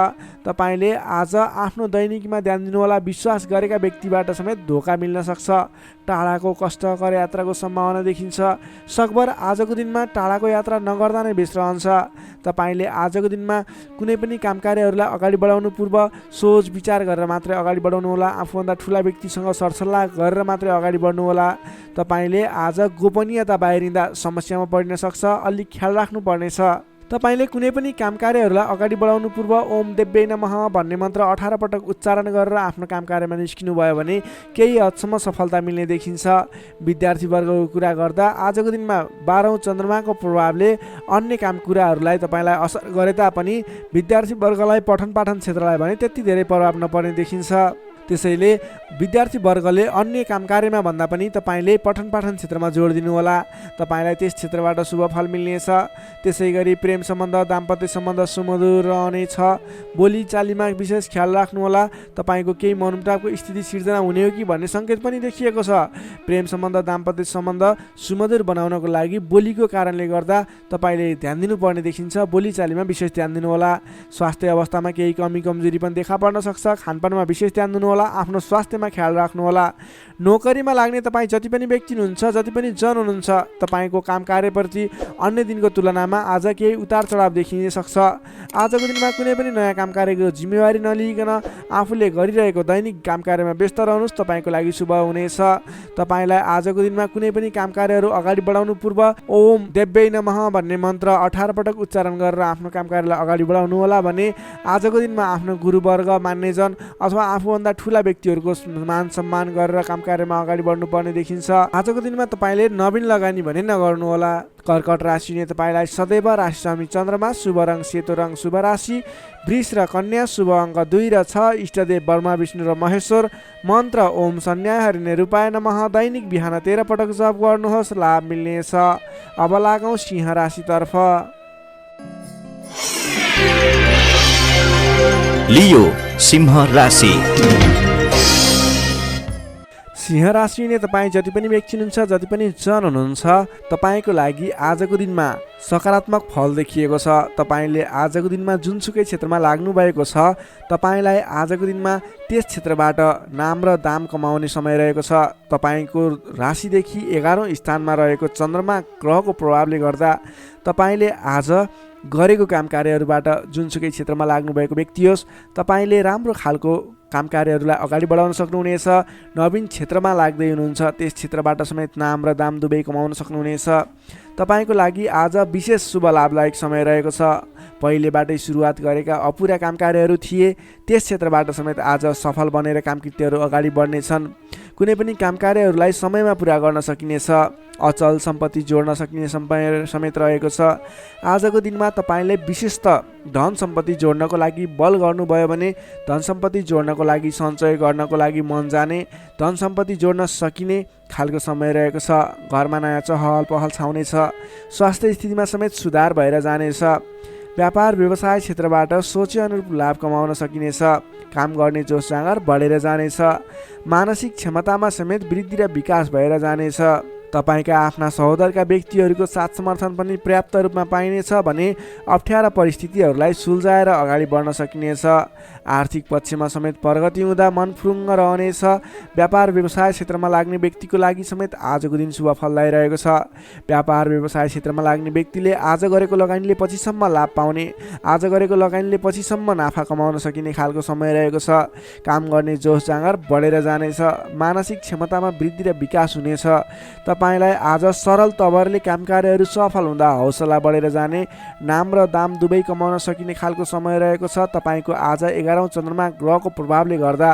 तपाईँले आज आफ्नो दैनिकीमा ध्यान दिनुहोला। विश्वास गरेका व्यक्तिबाट समेत धोका मिल्न सक्छ। टाढाको कष्टकर यात्राको सम्भावना देखिन्छ। सकभर आजको दिनमा टाढाको यात्रा नगर्दा नै बेस रहन्छ। तपाईँले आजको दिनमा कुनै पनि कामकार्यहरूलाई अगाडि बढाउनु पूर्व सोच विचार गरेर मात्रै अगाडि बढाउनु होला। आफूभन्दा ठुला व्यक्तिसँग सरसल्लाह गरेर मात्रै अगाडि बढ्नु होला। तपाईँले आज गोपनीयता बाहिरिँदा समस्यामा परिन सक्छ। अलिक ख्याल राख्नु पर्नेछ। तपाईँले कुनै पनि कामकार्यहरूलाई अगाडि बढाउनु पूर्व ओम देव्यै नमः भन्ने मन्त्र 18 पटक उच्चारण गरेर आफ्नो कामकार्यमा निस्किनु भयो भने केही हदसम्म सफलता मिल्ने देखिन्छ। विद्यार्थीवर्गको कुरा गर्दा आजको दिनमा 12औं चन्द्रमाको प्रभावले अन्य काम कुराहरूलाई तपाईँलाई असर गरे तापनि विद्यार्थीवर्गलाई पठन पाठन क्षेत्रलाई भने त्यति धेरै प्रभाव नपर्ने देखिन्छ। त्यसैले विद्यार्थीवर्गले अन्य कामकार्यमा भन्दा पनि तपाईँले पठन पाठन क्षेत्रमा जोड दिनुहोला। तपाईँलाई त्यस क्षेत्रबाट शुभ फल मिल्नेछ। त्यसै गरी प्रेम सम्बन्ध, दाम्पत्य सम्बन्ध सुमधुर रहनेछ। बोली चालीमा विशेष ख्याल राख्नुहोला। तपाईँको केही मनमुटावको स्थिति सिर्जना हुने हो कि भन्ने सङ्केत पनि देखिएको छ। प्रेम सम्बन्ध, दाम्पत्य सम्बन्ध सुमधुर बनाउनको लागि बोलीको कारणले गर्दा तपाईँले ध्यान दिनुपर्ने देखिन्छ। बोली चालीमा विशेष ध्यान दिनुहोला। स्वास्थ्य अवस्थामा केही कमी कमजोरी पनि देखा पर्न सक्छ। खानपानमा विशेष ध्यान दिनुहोला। आफ्नो स्वास्थ्यमा ख्याल राख्नुहोला। नोकरीमा लाग्ने तपाईँ जति पनि व्यक्ति हुनुहुन्छ, जति पनि जन हुनुहुन्छ, तपाईँको काम कार्यप्रति अन्य दिनको तुलनामा आज केही उतार चढाव देखिन सक्छ। आजको दिनमा कुनै पनि नयाँ काम कार्यको जिम्मेवारी नलिकन आफूले गरिरहेको दैनिक काम कार्यमा व्यस्त रहनुहोस्। तपाईँको लागि शुभ हुनेछ। तपाईँलाई आजको दिनमा कुनै पनि काम कार्यहरू अगाडि बढाउनु पूर्व ओम देव्यै नमः भन्ने मन्त्र 18 पटक उच्चारण गरेर आफ्नो काम कार्यलाई अगाडि बढाउनु होला भने आजको दिनमा आफ्नो गुरुवर्ग, मान्यजन अथवा आफूभन्दा ठुला व्यक्तिहरूको मान सम्मान गरेर काम कार्यमा अगाडि बढ्नुपर्ने देखिन्छ। आजको दिनमा तपाईँले नवीन लगानी भने नगर्नुहोला। कर्कट राशिले तपाईँलाई सदैव राशि स्वामी चन्द्रमा, शुभ रङ सेतो रङ, शुभ राशि वृष र कन्या, शुभ अङ्क 2 र 6, इष्टदेव ब्रह्मा विष्णु र महेश्वर, मन्त्र ओम सन्न्याहरि निरूपाय नमः। दैनिक बिहान 13 पटक जप गर्नुहोस्, लाभ मिल्नेछ। अब लागौँ सिंह राशितर्फ। लियो सिंह राशि। सिंह राशिले तपाईँ जति पनि व्यक्ति हुनुहुन्छ, जति पनि जन हुनुहुन्छ, तपाईँको लागि आजको दिनमा सकारात्मक फल देखिएको छ। तपाईँले आजको दिनमा जुनसुकै क्षेत्रमा लाग्नु भएको छ, तपाईँलाई आजको दिनमा त्यस क्षेत्रबाट नाम र दाम कमाउने समय रहेको छ। तपाईँको राशिदेखि 11औं स्थानमा रहेको चन्द्रमा ग्रहको प्रभावले गर्दा तपाईँले आज गरेको काम कार्यहरूबाट जुनसुकै क्षेत्रमा लाग्नुभएको व्यक्ति होस्, तपाईँले राम्रो खालको काम कार्यहरूलाई अगाडि बढाउन सक्नुहुनेछ। नवीन क्षेत्रमा लाग्दै हुनुहुन्छ, त्यस क्षेत्रबाट समेत नाम र दाम दुवै कमाउन सक्नुहुनेछ। तपाईँको लागि आज विशेष शुभ लाभदायक समय रहेको छ। पहिलेबाटै सुरुवात गरेका अपुरा काम कार्यहरू थिए, त्यस क्षेत्रबाट समेत आज सफल बनेर कामकृत्यहरू अगाडि बढ्नेछन्। कुनै पनि काम कार्यहरूलाई समयमा पुरा गर्न सकिनेछ। अचल सम्पत्ति जोड्न सकिने समेत रहेको छ। आजको दिनमा तपाईँले विशेषतः धन सम्पत्ति जोड्नको लागि बल गर्नुभयो भने धन सम्पत्ति जोड्नको लागि, सञ्चय गर्नको लागि मन जाने, धन सम्पत्ति जोड्न सकिने खालको समय रहेको छ। घरमा नयाँ चहल पहल छाउनेछ। स्वास्थ्य स्थितिमा समेत सुधार भएर जानेछ। व्यापार व्यवसाय क्षेत्रबाट सोचे अनुरूप लाभ कमाउन सकिनेछ। काम गर्ने जोस जाँगर बढेर जानेछ। मानसिक क्षमतामा समेत वृद्धि र विकास भएर जानेछ। तपाईँका आफ्ना सहोदरका व्यक्तिहरूको साथ समर्थन पनि पर्याप्त रूपमा पाइनेछ भने अप्ठ्यारा परिस्थितिहरूलाई सुल्झाएर अगाडि बढ्न सकिनेछ। आर्थिक पक्षमा समेत प्रगति हुँदा मन फुरुङ्ग रहनेछ। व्यापार व्यवसाय क्षेत्रमा लाग्ने व्यक्तिको लागि समेत आजको दिन शुभ फलदायी छ। व्यापार व्यवसाय क्षेत्रमा लाग्ने व्यक्तिले आज गरेको लगानीले पछिसम्म लाभ पाउने, आज गरेको लगानीले पछिसम्म नाफा कमाउन सकिने खालको समय रहेको छ। काम गर्ने जोस जाँगर बढेर जानेछ। मानसिक क्षमतामा वृद्धि र विकास हुनेछ। तपाईँलाई आज सरल तवरले काम कार्यहरू सफल हुँदा हौसला बढेर जाने, नाम र दाम दुवै कमाउन सकिने खालको समय रहेको छ। तपाईँको आज 11औं चन्द्रमा ग्रहको प्रभावले गर्दा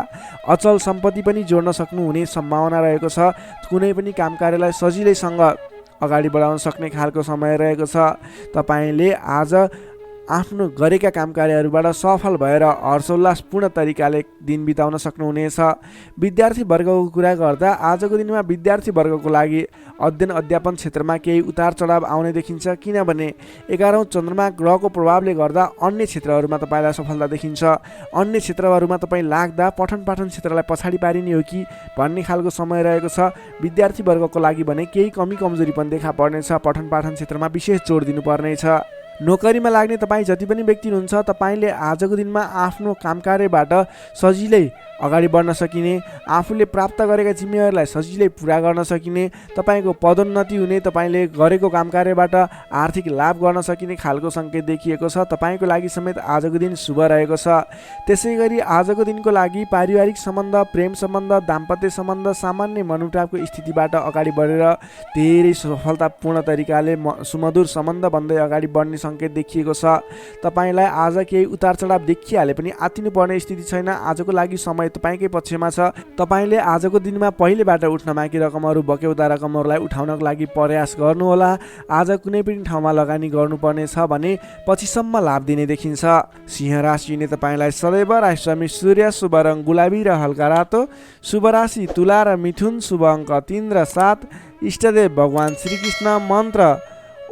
अचल सम्पत्ति पनि जोड्न सक्नुहुने सम्भावना रहेको छ। कुनै पनि काम कार्यलाई सजिलैसँग अगाडि बढाउन सक्ने खालको समय रहेको छ। तपाईँले आज आफ्नो गरेका काम कार्यहरूबाट सफल भएर हर्षोल्लासपूर्ण तरिकाले दिन बिताउन सक्नुहुनेछ। विद्यार्थी वर्गको कुरा गर्दा आजको दिनमा विद्यार्थी वर्गको लागि अध्ययन अध्यापन क्षेत्रमा केही उतार चढाव आउने देखिन्छ। किनभने 11औं चन्द्रमा ग्रहको प्रभावले गर्दा अन्य क्षेत्रहरूमा तपाईँलाई सफलता देखिन्छ। अन्य क्षेत्रहरूमा तपाईँ लाग्दा पठन पाठन क्षेत्रलाई पछाडि पारिने हो कि भन्ने खालको समय रहेको छ। विद्यार्थी वर्गको लागि भने केही कमी कमजोरी पनि देखा पर्नेछ। पठन पाठन क्षेत्रमा विशेष जोड दिनुपर्नेछ। नोकरीमा लाग्ने तपाईँ जति पनि व्यक्ति हुनुहुन्छ, तपाईँले आजको दिनमा आफ्नो काम कार्यबाट सजिलै अगाडि बढ्न सकिने, आफूले प्राप्त गरेका जिम्मेवारीलाई सजिलै पुरा गर्न सकिने, तपाईँको पदोन्नति हुने, तपाईँले गरेको काम कार्यबाट आर्थिक लाभ गर्न सकिने खालको सङ्केत देखिएको छ। तपाईँको लागि समेत आजको दिन शुभ रहेको छ। त्यसै गरी आजको दिनको लागि पारिवारिक सम्बन्ध, प्रेम सम्बन्ध, दाम्पत्य सम्बन्ध सामान्य मनमुटावको स्थितिबाट अगाडि बढेर धेरै सफलतापूर्ण तरिकाले सुमधुर सम्बन्ध बन्दै अगाडि बढ्ने सङ्केत देखिएको छ। तपाईँलाई आज केही उतार चढाव देखिहाले पनि आत्तिनुपर्ने स्थिति छैन। आजको लागि समय तपाईँकै पक्षमा छ। तपाईँले आजको दिनमा पहिलेबाट उठ्न बाँकी रकमहरू, बक्यौता रकमहरूलाई उठाउनको लागि प्रयास गर्नुहोला। आज कुनै पनि ठाउँमा लगानी गर्नुपर्ने छ भने पछिसम्म लाभ दिने देखिन्छ। सिंह राशिले तपाईँलाई सदैव राशिस्वामी सूर्य, शुभ रङ गुलाबी र हल्का रातो, शुभ राशि तुला र मिथुन, शुभ अङ्क 3 र 7, इष्टदेव भगवान श्रीकृष्ण, मन्त्र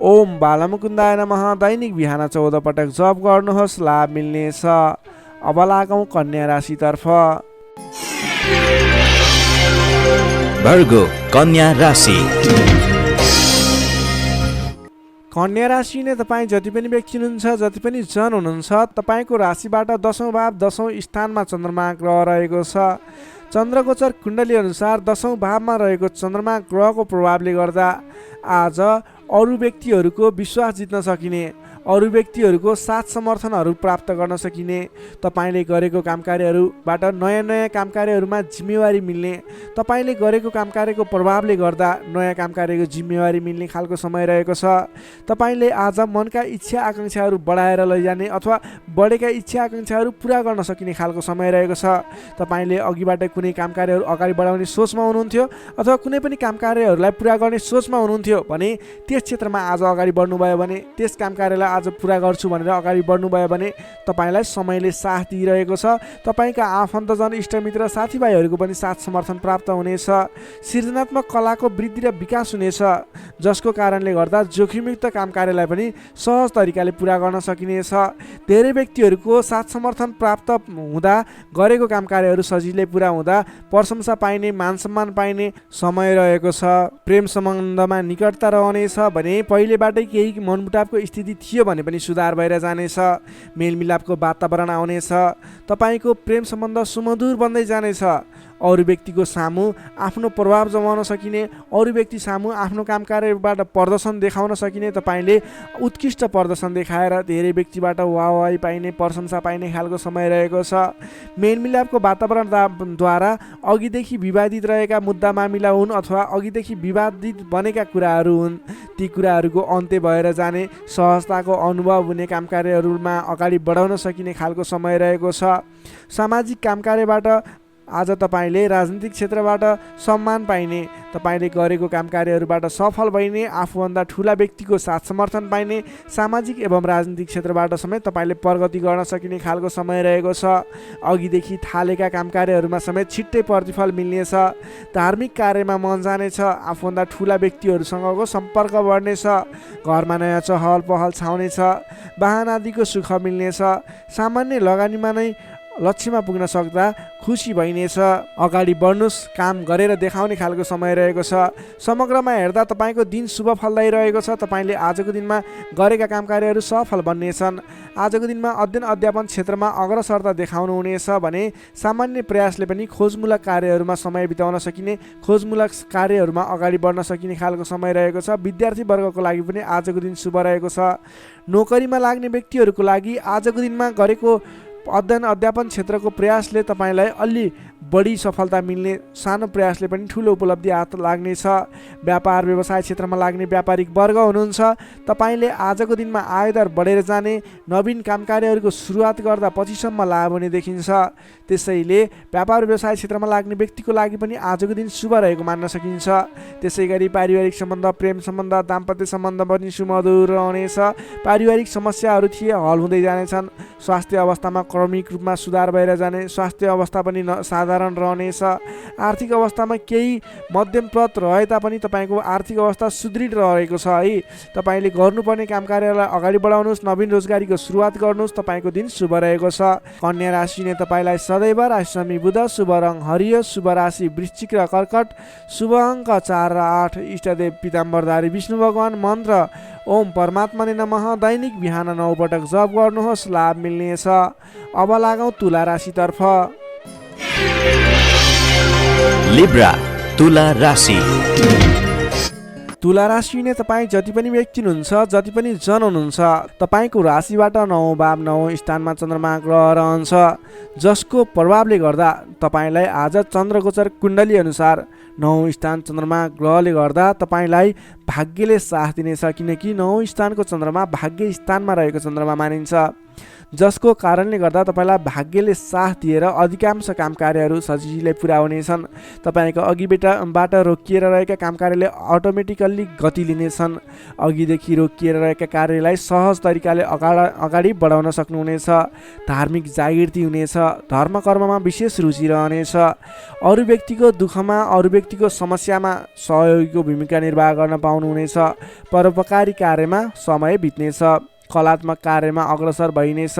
ओम बालमुकुन्दाय नमः। दैनिक बिहान 14 पटक जप गर्नुहोस्, लाभ मिल्नेछ। अब लागौँ कन्या राशितर्फ। भर्गो कन्या राशि। कन्या राशि नै तपाईँ जति पनि व्यक्ति हुनुहुन्छ, जति पनि जन हुनुहुन्छ, तपाईँको राशिबाट 10औं भाव 10औं स्थानमा चन्द्रमा ग्रह रहेको छ। चन्द्रगोचर कुण्डली अनुसार 10औं भावमा रहेको चन्द्रमा ग्रहको प्रभावले गर्दा आज अरू व्यक्तिहरूको विश्वास जित्न सकिने, अरू व्यक्तिहरूको साथ समर्थनहरू प्राप्त गर्न सकिने, तपाईँले गरेको काम कार्यहरूबाट नयाँ नयाँ काम कार्यहरूमा जिम्मेवारी मिल्ने, तपाईँले गरेको काम कार्यको प्रभावले गर्दा नयाँ काम कार्यको जिम्मेवारी मिल्ने खालको समय रहेको छ। तपाईँले आज मनका इच्छा आकाङ्क्षाहरू बढाएर लैजाने अथवा बढेका इच्छा आकाङ्क्षाहरू पुरा गर्न सकिने खालको समय रहेको छ। तपाईँले अघिबाट कुनै काम कार्यहरू अगाडि बढाउने सोचमा हुनुहुन्थ्यो अथवा कुनै पनि काम कार्यहरूलाई पुरा गर्ने सोचमा हुनुहुन्थ्यो भने त्यस क्षेत्रमा आज अगाडि बढ्नुभयो भने, त्यस काम कार्यलाई आज पुरा गर्छु भनेर अगाडि बढ्नुभयो भने तपाईँलाई समयले साथ दिइरहेको छ। तपाईँका आफन्तजन, इष्टमित्र, साथीभाइहरूको पनि साथ समर्थन प्राप्त हुनेछ। सृजनात्मक कलाको वृद्धि र विकास हुनेछ, जसको कारणले गर्दा जोखिमयुक्त काम कार्यलाई पनि सहज तरिकाले पुरा गर्न सकिनेछ। धेरै व्यक्तिहरूको साथ समर्थन प्राप्त हुँदा गरेको काम कार्यहरू सजिलै पुरा हुँदा प्रशंसा पाइने, मान सम्मान पाइने समय रहेको छ। प्रेम सम्बन्धमा निकटता रहनेछ भने पहिलेबाटै केही मनमुटावको स्थिति थियो भने पनि सुधार भएर जानेछ। मेलमिलापको वातावरण आउनेछ। तपाईँको प्रेम सम्बन्ध सुमधुर बन्दै जानेछ। अरू व्यक्तिको सामु आफ्नो प्रभाव जमाउन सकिने, अरू व्यक्ति सामु आफ्नो काम कार्यबाट प्रदर्शन देखाउन सकिने, तपाईँले उत्कृष्ट प्रदर्शन देखाएर धेरै व्यक्तिबाट वाहवाही पाइने, प्रशंसा पाइने खालको समय रहेको छ। मेलमिलापको वातावरणद्वारा अघिदेखि विवादित रहेका मुद्दा मामिला हुन् अथवा अघिदेखि विवादित बनेका कुराहरू हुन्, ती कुराहरूको अन्त्य भएर जाने, सहजताको अनुभव हुने, काम कार्यहरूमा अगाडि बढाउन सकिने खालको समय रहेको छ। सामाजिक काम कार्यबाट आज तपाईँले राजनीतिक क्षेत्रबाट सम्मान पाइने, तपाईँले गरेको काम कार्यहरूबाट सफल भइने, आफूभन्दा ठुला व्यक्तिको साथ समर्थन पाइने, सामाजिक एवं राजनीतिक क्षेत्रबाट समेत तपाईँले प्रगति गर्न सकिने खालको समय रहेको छ। अघिदेखि थालेका काम कार्यहरूमा समेत छिट्टै प्रतिफल मिल्नेछ। धार्मिक कार्यमा मन जानेछ। आफूभन्दा ठुला व्यक्तिहरूसँगको सम्पर्क बढ्नेछ। घरमा नयाँ चहल पहल छाउनेछ। वाहन आदिको सुख मिल्नेछ। सामान्य लगानीमा नै लक्ष्यमा पुग्न सक्दा खुसी भइनेछ। अगाडि बढ्नुहोस्, काम गरेर देखाउने खालको समय रहेको छ। समग्रमा हेर्दा तपाईँको दिन शुभ फलदायी रहेको छ। तपाईँले आजको दिनमा गरेका काम कार्यहरू सफल बन्नेछन्। आजको दिनमा अध्ययन अध्यापन क्षेत्रमा अग्रसरता देखाउनु हुनेछ भने सामान्य प्रयासले पनि खोजमूलक कार्यहरूमा समय बिताउन सकिने, खोजमूलक कार्यहरूमा अगाडि बढ्न सकिने खालको समय रहेको छ। विद्यार्थी वर्गको लागि पनि आजको दिन शुभ रहेको छ। नोकरीमा लाग्ने व्यक्तिहरूको लागि आजको दिनमा गरेको अध्ययन अध्यापन क्षेत्रको प्रयासले तपाईँलाई अलि बढी सफलता मिल्ने, सानो प्रयासले पनि ठुलो उपलब्धि हात लाग्नेछ। व्यापार व्यवसाय क्षेत्रमा लाग्ने व्यापारिक वर्ग हुनुहुन्छ, तपाईँले आजको दिनमा आयदर बढेर जाने, नवीन काम कार्यहरूको सुरुवात गर्दा पछिसम्म लाभ हुने देखिन्छ। त्यसैले व्यापार व्यवसाय क्षेत्रमा लाग्ने व्यक्तिको लागि पनि आजको दिन शुभ रहेको मान्न सकिन्छ। त्यसै गरी पारिवारिक सम्बन्ध, प्रेम सम्बन्ध, दाम्पत्य सम्बन्ध पनि सुमधुर रहनेछ। पारिवारिक समस्याहरू थिए हल हुँदै जानेछन्। स्वास्थ्य अवस्थामा क्रमिक रूपमा सुधार भएर जाने, स्वास्थ्य अवस्था पनि साधारण रहनेछ। आर्थिक अवस्थामा केही मध्यमप्रद रहे तापनि तपाईँको आर्थिक अवस्था सुदृढ रहेको छ है। तपाईँले गर्नुपर्ने काम कार्यलाई अगाडि बढाउनुहोस्, नवीन रोजगारीको सुरुवात गर्नुहोस्। तपाईँको दिन शुभ रहेको छ। कन्या राशिले तपाईँलाई सदैव राशिसमी बुध, शुभ रङ हरियो, शुभ राशि वृश्चिक र कर्कट, शुभ अङ्क 4 र 8, इष्टदेव पीताम्बरधारी विष्णु भगवान, मन्त्र ओम परमात्माले नमः। दैनिक बिहान 9 पटक जप गर्नुहोस्, लाभ मिल्नेछ। अब लागौँ तुला राशितर्फ। लिब्रा तुला राशि। तुला राशि नै तपाईँ जति पनि व्यक्ति हुनुहुन्छ, जति पनि जन हुनुहुन्छ, तपाईँको राशिबाट 9 भाव 9 स्थानमा चन्द्रमा ग्रह रहन्छ, जसको प्रभावले गर्दा तपाईँलाई आज चन्द्रगोचर कुण्डली अनुसार 9 स्थान चन्द्रमा ग्रहले गर्दा तपाईँलाई भाग्यले साथ दिनेछ। किनकि 9 स्थानको चन्द्रमा भाग्य स्थानमा रहेको चन्द्रमा मानिन्छ, जसको कारणले गर्दा तपाईँलाई भाग्यले साथ दिएर अधिकांश काम कार्यहरू सजिलै पुरा हुनेछन्। तपाईँको अघिबाट रोकिएर रहेका काम कार्यले अटोमेटिकल्ली गति लिनेछन्। अघिदेखि रोकिएर रहेका कार्यलाई सहज तरिकाले अगाडि बढाउन सक्नुहुनेछ। धार्मिक जागृति हुनेछ। धर्म कर्ममा विशेष रुचि रहनेछ। अरू व्यक्तिको दुःखमा, अरू व्यक्तिको समस्यामा सहयोगीको भूमिका निर्वाह गर्न पाउनुहुनेछ। परोपकारी कार्यमा समय बित्नेछ। कलात्मक कार्यमा अग्रसर भइनेछ।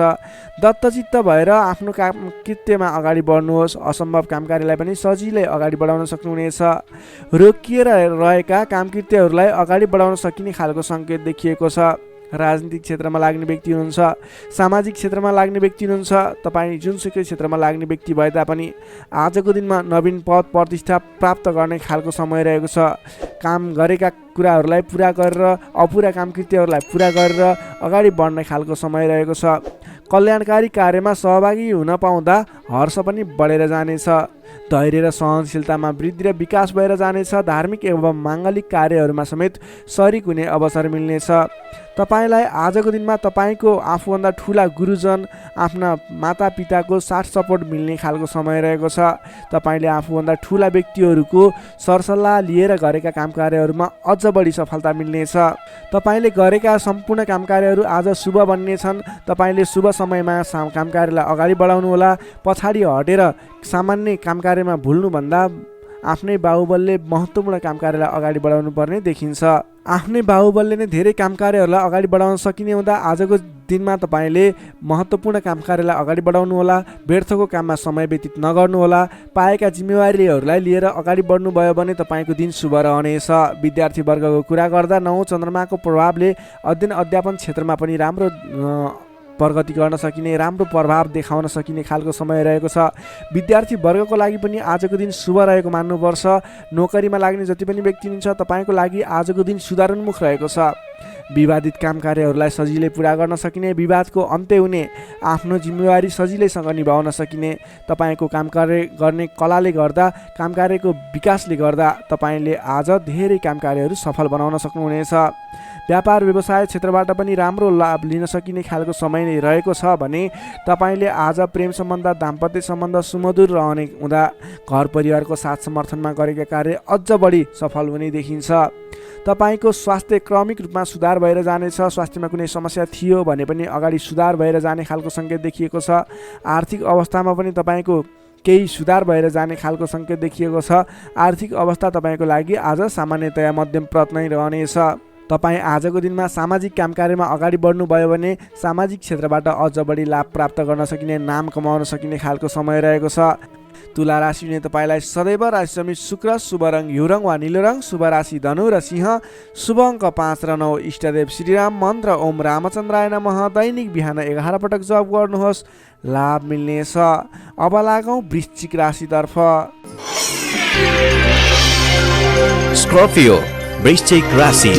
दत्तचित्त भएर आफ्नो काम कृत्यमा अगाडि बढ्नुहोस्। असम्भव काम कार्यलाई पनि सजिलै अगाडि बढाउन सक्नुहुनेछ। रोकिएर रहेका काम कृत्यहरूलाई अगाडि बढाउन सकिने खालको सङ्केत देखिएको छ। राजनीतिक क्षेत्रमा लाग्ने व्यक्ति हुनुहुन्छ, सामाजिक क्षेत्रमा लाग्ने व्यक्ति हुनुहुन्छ, तपाईँ जुनसुकै क्षेत्रमा लाग्ने व्यक्ति भए तापनि आजको दिनमा नवीन पद प्रतिष्ठा प्राप्त गर्ने खालको समय रहेको छ। काम गरेका कुराहरूलाई पुरा गरेर, अपुरा काम कृत्यहरूलाई पुरा गरेर अगाडि बढ्ने खालको समय रहेको छ। कल्याणकारी कार्यमा सहभागी हुन पाउँदा हर्ष पनि बढेर जानेछ। धैर्य र सहनशीलतामा वृद्धि र विकास भएर जानेछ। धार्मिक एवं माङ्गलिक कार्यहरूमा समेत शरीक हुने अवसर मिल्नेछ। तपाईँलाई आजको दिनमा तपाईँको आफूभन्दा ठुला गुरुजन, आफ्ना मातापिताको साथ सपोर्ट मिल्ने खालको समय रहेको छ। तपाईँले आफूभन्दा ठुला व्यक्तिहरूको सरसल्लाह लिएर गरेका काम कार्यहरूमा अझ बढी सफलता मिल्नेछ। तपाईँले गरेका सम्पूर्ण काम कार्यहरू आज शुभ बन्नेछन्। तपाईँले शुभ समयमा काम कार्यलाई अगाडि बढाउनुहोला। पछाडि हटेर सामान्य काम कार्यमा भुल्नुभन्दा आफ्नै बाहुबलले महत्त्वपूर्ण काम कार्यलाई अगाडि बढाउनु पर्ने देखिन्छ। आफ्नै बाहुबलले नै धेरै काम कार्यहरूलाई अगाडि बढाउन सकिने हुँदा आजको दिनमा तपाईँले महत्त्वपूर्ण काम कार्यलाई अगाडि बढाउनुहोला। व्यर्थको काममा समय व्यतीत नगर्नुहोला। पाएका जिम्मेवारीहरूलाई लिएर अगाडि बढ्नुभयो भने तपाईँको दिन शुभ रहनेछ। विद्यार्थी वर्गको कुरा गर्दा 9 चन्द्रमाको प्रभावले अध्ययन अध्यापन क्षेत्रमा पनि राम्रो प्रगति गर्न सकिने, राम्रो प्रभाव देखाउन सकिने खालको समय रहेको छ। विद्यार्थी वर्गको लागि पनि आजको दिन शुभ रहेको मान्नुपर्छ। नोकरीमा लाग्ने जति पनि व्यक्ति हुनुहुन्छ, तपाईँको लागि आजको दिन सुधारोन्मुख रहेको छ। विवादित काम कार्यहरूलाई सजिलै पुरा गर्न सकिने, विवादको अन्त्य हुने, आफ्नो जिम्मेवारी सजिलैसँग निभाउन सकिने, तपाईँको काम कार्य गर्ने कलाले गर्दा, काम कार्यको विकासले गर्दा तपाईँले आज धेरै काम कार्यहरू सफल बनाउन सक्नुहुनेछ। व्यापार व्यवसाय क्षेत्रबाट पनि राम्रो लाभ लिन सकिने खालको समय नै रहेको छ भने तपाईँले आज प्रेम सम्बन्ध दाम्पत्य सम्बन्ध सुमधुर रहने हुँदा घर परिवारको साथ समर्थनमा गरेका कार्य अझ बढी सफल हुने देखिन्छ। तपाईँको स्वास्थ्य क्रमिक रूपमा सुधार भएर जानेछ। स्वास्थ्यमा कुनै समस्या थियो भने पनि अगाडि सुधार भएर जाने खालको सङ्केत देखिएको छ। आर्थिक अवस्थामा पनि तपाईँको केही सुधार भएर जाने खालको सङ्केत देखिएको छ। आर्थिक अवस्था तपाईँको लागि आज सामान्यतया मध्यमप्रत नै रहनेछ। तपाईँ आजको दिनमा सामाजिक काम कार्यमा अगाडि बढ्नुभयो भने सामाजिक क्षेत्रबाट अझ बढी लाभ प्राप्त गर्न सकिने, नाम कमाउन सकिने खालको समय रहेको छ। तुला राशिले तपाईँलाई सदैव राशि समित शुक्र, शुभ रङ हिउरङ वा निलो रङ, शुभ राशि धनु र सिंह, शुभ अङ्क 5 र 9, इष्टदेव श्रीराम, मन्त्र ओम रामचन्द्राय नमः। दैनिक बिहान 11 पटक जप गर्नुहोस्, लाभ मिल्नेछ। अब लागौँ वृश्चिक राशितर्फ। स्कर्पियो वृश्चिक राशि।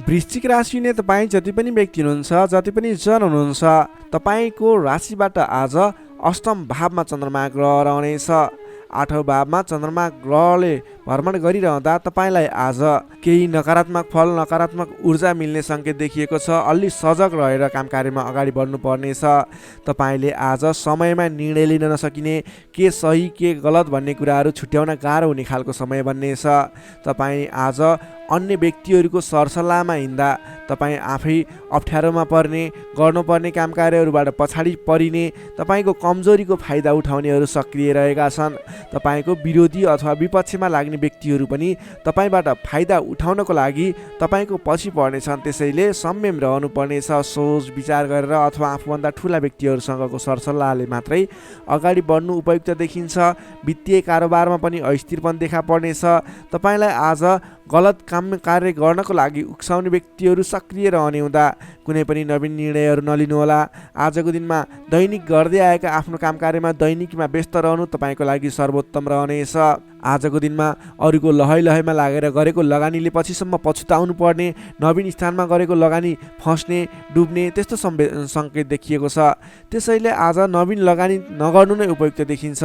वृश्चिक राशि नै तपाईँ जति पनि व्यक्ति हुनुहुन्छ, जति पनि जन हुनुहुन्छ, तपाईँको राशिबाट आज अष्टम भावमा चन्द्रमा ग्रह रहनेछ। 8औं भावमा चन्द्रमा ग्रहले भ्रमण गरिरहँदा तपाईँलाई आज केही नकारात्मक फल, नकारात्मक ऊर्जा मिल्ने सङ्केत देखिएको छ। अलि सजग रहेर काम कार्यमा अगाडि बढ्नुपर्नेछ। तपाईँले आज समयमा निर्णय लिन नसकिने, के सही के गलत भन्ने कुराहरू छुट्याउन गाह्रो हुने खालको समय बन्नेछ। तपाईँ आज अन्य व्यक्तिहरूको सरसल्लाहमा हिँड्दा तपाईँ आफै अप्ठ्यारोमा पर्ने, गर्नुपर्ने काम कार्यहरूबाट पछाडि परिने, तपाईँको कमजोरीको फाइदा उठाउनेहरू सक्रिय रहेका छन्। तपाईँको विरोधी अथवा विपक्षमा लाग्ने व्यक्तिहरू पनि तपाईँबाट फाइदा उठाउनको लागि तपाईँको पछि पर्नेछन्। त्यसैले संयम रहनुपर्नेछ। सोच विचार गरेर अथवा आफूभन्दा ठुला व्यक्तिहरूसँगको सरसल्लाहले मात्रै अगाडि बढ्नु उपयुक्त देखिन्छ। वित्तीय कारोबारमा पनि अस्थिरपन देखा पर्नेछ। तपाईँलाई आज गलत काम कार्य गर्नको लागि उक्साउने व्यक्तिहरू सक्रिय रहने हुँदा कुनै पनि नवीन निर्णयहरू नलिनुहोला। आजको दिनमा दैनिक गर्दै आएका आफ्नो काम कार्यमा दैनिकीमा व्यस्त रहनु तपाईँको लागि सर्वोत्तम रहनेछ। आजको दिनमा अरूको लहैमा लागेर गरेको लगानीले पछिसम्म पछुताउनु पर्ने, नवीन स्थानमा गरेको लगानी फस्ने, डुब्ने त्यस्तो सङ्केत देखिएको छ। त्यसैले आज नवीन लगानी नगर्नु नै उपयुक्त देखिन्छ।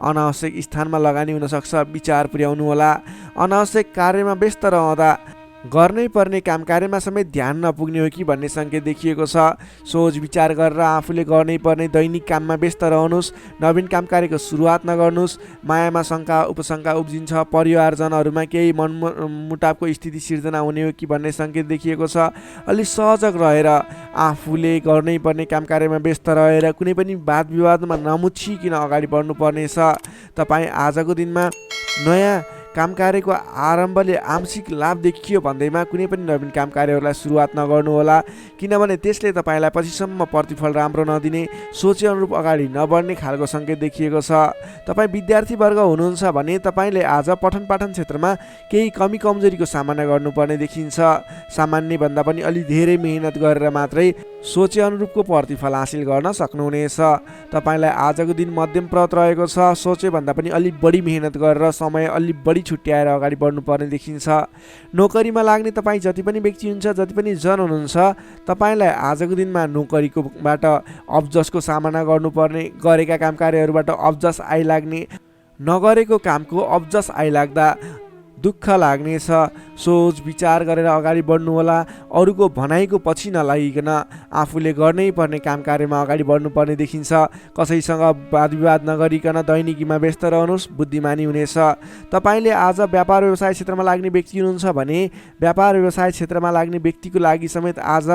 अनावश्यक स्थानमा लगानी हुनसक्छ, विचार पुर्याउनु होला। अनावश्यक कार्यमा व्यस्त रहँदा गर्नै पर्ने काम कार्यमा समेत ध्यान नपुग्ने हो कि भन्ने सङ्केत देखिएको छ। सोच विचार गरेर आफूले गर्नै पर्ने दैनिक काममा व्यस्त रहनुहोस्। नवीन काम कार्यको सुरुवात नगर्नुहोस्। मायामा शङ्का उपशङ्का उब्जिन्छ। परिवारजनहरूमा केही मनमुटावको स्थिति सिर्जना हुने हो कि भन्ने सङ्केत देखिएको छ। अलि सहजग रहेर आफूले गर्नै पर्ने काम कार्यमा व्यस्त रहेर कुनै पनि वाद विवादमा नमुछिकन अगाडि बढ्नुपर्नेछ। तपाईँ आजको दिनमा नयाँ काम कार्यको आरम्भले आंशिक लाभ देखियो भन्दैमा कुनै पनि नवीन काम कार्यहरूलाई सुरुवात नगर्नुहोला, किनभने त्यसले तपाईँलाई पछिसम्म प्रतिफल राम्रो नदिने, सोचे अनुरूप अगाडि नबढ्ने खालको सङ्केत देखिएको छ। तपाईँ विद्यार्थीवर्ग हुनुहुन्छ भने तपाईँले आज पठन पाठन क्षेत्रमा केही कमी कमजोरीको सामना गर्नुपर्ने देखिन्छ। सामान्यभन्दा पनि अलि धेरै मेहनत गरेर मात्रै सोचे अनुरूपको प्रतिफल हासिल गर्न सक्नुहुनेछ। तपाईँलाई आजको दिन मध्यमप्रत रहेको छ। सोचेभन्दा पनि अलि बढी मेहनत गरेर समय अलि बढी छुट्याएर अगाडि बढ्नुपर्ने देखिन्छ। नोकरीमा लाग्ने तपाईँ जति पनि व्यक्ति हुन्छ, जति पनि जन हुनुहुन्छ, तपाईँलाई आजको दिनमा नोकरीकोबाट अब्जसको सामना गर्नुपर्ने, गरेका काम कार्यहरूबाट अब्जस आइलाग्ने, नगरेको कामको अब्जस आइलाग्दा दुःख लाग्नेछ। सोच विचार गरेर अगाडि बढ्नुहोला। अरूको भनाइको पछि नलागिकन आफूले गर्नै पर्ने काम कार्यमा अगाडि बढ्नुपर्ने देखिन्छ। कसैसँग वाद विवाद नगरिकन दैनिकीमा व्यस्त रहनुहोस्, बुद्धिमानी हुनेछ। तपाईँले आज व्यापार व्यवसाय क्षेत्रमा लाग्ने व्यक्ति हुनुहुन्छ भने व्यापार व्यवसाय क्षेत्रमा लाग्ने व्यक्तिको लागि समेत आज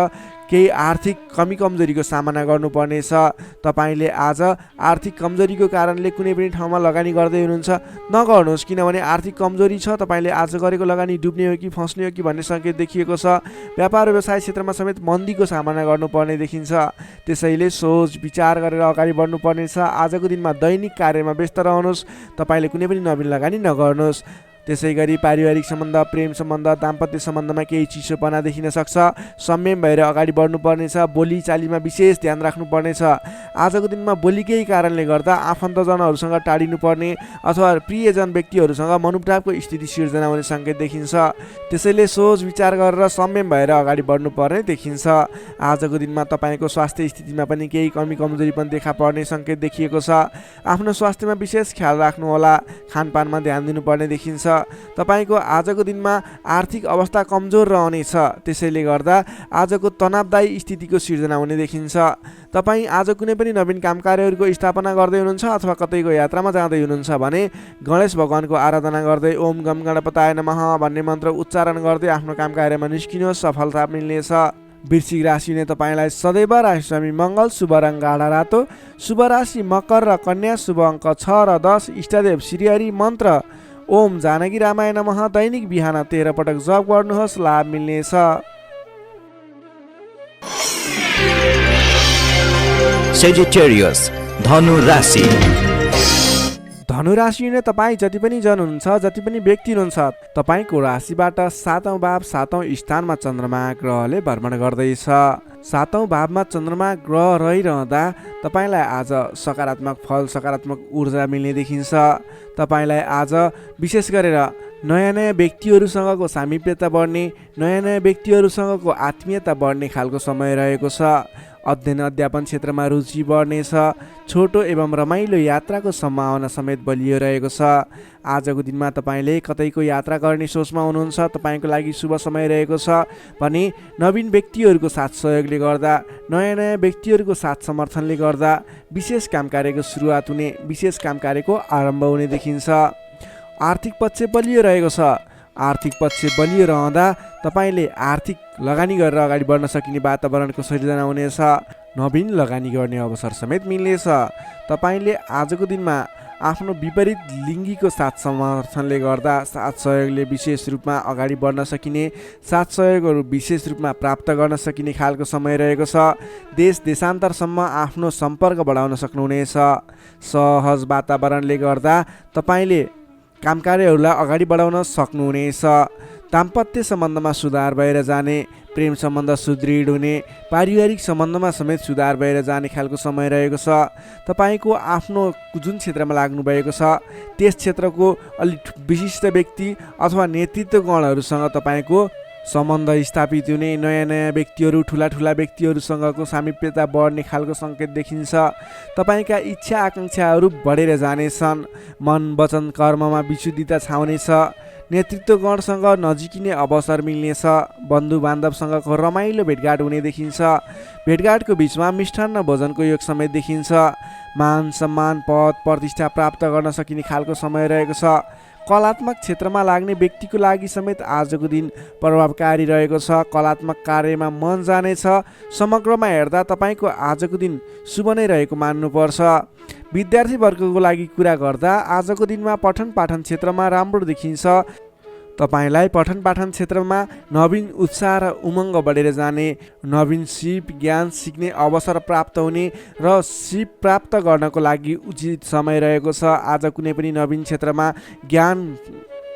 केही आर्थिक कमी कमजोरीको सामना गर्नुपर्नेछ। तपाईँले आज आर्थिक कमजोरीको कारणले कुनै पनि ठाउँमा लगानी गर्दै हुनुहुन्छ, नगर्नुहोस्, किनभने आर्थिक कमजोरी छ। तपाईँले आज गरेको लगानी डुब्ने हो कि फस्ने हो कि भन्ने सङ्केत देखिएको छ। व्यापार व्यवसाय क्षेत्रमा समेत मन्दीको सामना गर्नुपर्ने देखिन्छ। त्यसैले सोच विचार गरेर अगाडि बढ्नुपर्नेछ। आजको दिनमा दैनिक कार्यमा व्यस्त रहनुहोस्। तपाईँले कुनै पनि नवीन लगानी नगर्नुहोस्। त्यसै गरी पारिवारिक सम्बन्ध, प्रेम सम्बन्ध, दाम्पत्य सम्बन्धमा केही चिसोपना देखिन सक्छ। संयम भएर अगाडि बढ्नुपर्नेछ। बोली चालीमा विशेष ध्यान राख्नुपर्नेछ। आजको दिनमा बोलीकै कारणले गर्दा आफन्तजनहरूसँग टाढिनुपर्ने अथवा प्रियजन व्यक्तिहरूसँग मनमुटावको स्थिति सिर्जना हुने सङ्केत देखिन्छ। त्यसैले सोच विचार गरेर संयम भएर अगाडि बढ्नुपर्ने देखिन्छ। आजको दिनमा तपाईँको स्वास्थ्य स्थितिमा पनि केही कमी कमजोरी पनि देखा पर्ने सङ्केत देखिएको छ। आफ्नो स्वास्थ्यमा विशेष ख्याल राख्नुहोला। खानपानमा ध्यान दिनुपर्ने देखिन्छ। तपाईँको आजको दिनमा आर्थिक अवस्था कमजोर रहनेछ, त्यसैले गर्दा आजको तनावदायी स्थितिको सिर्जना हुने देखिन्छ। तपाईँ आज कुनै पनि नवीन काम कार्यहरूको स्थापना गर्दै हुनुहुन्छ अथवा कतैको यात्रामा जाँदै हुनुहुन्छ भने गणेश भगवानको आराधना गर्दै ओम गम गणपताय नमः भन्ने मन्त्र उच्चारण गर्दै आफ्नो काम कार्यमा निस्किनुहोस्, सफलता मिल्नेछ। वृश्चिक राशिले तपाईँलाई सदैव राशिस्वामी मङ्गल, शुभ रङ गाढा रातो, शुभ राशि मकर र कन्या, शुभ अङ्क 6 र 10, इष्टदेव श्रीहरि, मन्त्र ओम जानकी रामाय नमः दैनिक बिहान 13 पटक जप गर्नुहोस्, लाभ मिल्नेछ। Sagittarius, धनु राशि। धनुराशि तपाईँ जति पनि जन हुनुहुन्छ, जति पनि व्यक्ति हुनुहुन्छ, तपाईँको राशिबाट 7औं भाव 7औं स्थानमा चन्द्रमा ग्रहले भ्रमण गर्दैछ। 7औं भावमा चन्द्रमा ग्रह रहिरहँदा तपाईँलाई आज सकारात्मक फल, सकारात्मक ऊर्जा मिल्ने देखिन्छ। तपाईँलाई आज विशेष गरेर नयाँ नयाँ व्यक्तिहरूसँगको सामिप्यता बढ्ने, नयाँ नयाँ व्यक्तिहरूसँगको आत्मीयता बढ्ने खालको समय रहेको छ। अध्ययन अध्यापन क्षेत्रमा रुचि बढ्नेछ। छोटो एवं रमाइलो यात्राको सम्भावना समेत बलियो रहेको छ। आजको दिनमा तपाईँले कतैको यात्रा गर्ने सोचमा हुनुहुन्छ, तपाईँको लागि शुभ समय रहेको छ भने नवीन व्यक्तिहरूको साथ सहयोगले गर्दा, नयाँ नयाँ व्यक्तिहरूको साथ समर्थनले गर्दा विशेष काम कार्यको सुरुवात हुने, विशेष काम कार्यको आरम्भ हुने देखिन्छ। आर्थिक पक्ष बलियो रहेको छ। आर्थिक पक्ष बलियो रहँदा तपाईँले आर्थिक लगानी गरेर अगाडि बढ्न सकिने वातावरणको सिर्जना हुनेछ। नवीन लगानी गर्ने अवसर समेत मिल्नेछ। तपाईँले आजको दिनमा आफ्नो विपरीत लिङ्गीको साथ समर्थनले गर्दा, साथ सहयोगले विशेष रूपमा अगाडि बढ्न सकिने, साथ सहयोगहरू विशेष रूपमा प्राप्त गर्न सकिने खालको समय रहेको छ। देश देशान्तरसम्म आफ्नो सम्पर्क बढाउन सक्नुहुनेछ। सहज वातावरणले गर्दा तपाईँले काम कार्यहरूलाई अगाडि बढाउन सक्नुहुनेछ। दाम्पत्य सम्बन्धमा सुधार भएर जाने, प्रेम सम्बन्ध सुदृढ हुने, पारिवारिक सम्बन्धमा समेत सुधार भएर जाने खालको समय रहेको छ। तपाईँको आफ्नो जुन क्षेत्रमा लाग्नु भएको छ त्यस क्षेत्रको अलिक विशिष्ट व्यक्ति अथवा नेतृत्वगणहरूसँग तपाईँको सम्बन्ध स्थापित हुने, नयाँ नयाँ व्यक्तिहरू, ठुला ठुला व्यक्तिहरूसँगको सामिप्यता बढ्ने खालको सङ्केत देखिन्छ। तपाईँका इच्छा आकाङ्क्षाहरू बढेर जानेछन्। मन वचन कर्ममा विशुद्धिता छाउनेछ। नेतृत्वगणसँग नजिकिने अवसर मिल्नेछ। बन्धु बान्धवसँगको रमाइलो भेटघाट हुने देखिन्छ। भेटघाटको बिचमा मिष्टान्न भोजनको योग समेत देखिन्छ। मान सम्मान, पद प्रतिष्ठा प्राप्त गर्न सकिने खालको समय रहेको छ। कलात्मक क्षेत्रमा लाग्ने व्यक्तिको लागि समेत आजको दिन प्रभावकारी रहेको छ। कलात्मक कार्यमा मन जानेछ। समग्रमा हेर्दा तपाईँको आजको दिन शुभ नै रहेको मान्नुपर्छ। विद्यार्थी वर्गको लागि कुरा गर्दा आजको दिनमा पठन पाठन क्षेत्रमा राम्रो देखिन्छ। तपाईँलाई पठन पाठन क्षेत्रमा नवीन उत्साह र उमङ्ग बढेर जाने, नवीन सिप ज्ञान सिक्ने अवसर प्राप्त हुने र सिप प्राप्त गर्नको लागि उचित समय रहेको छ। आज कुनै पनि नवीन क्षेत्रमा ज्ञान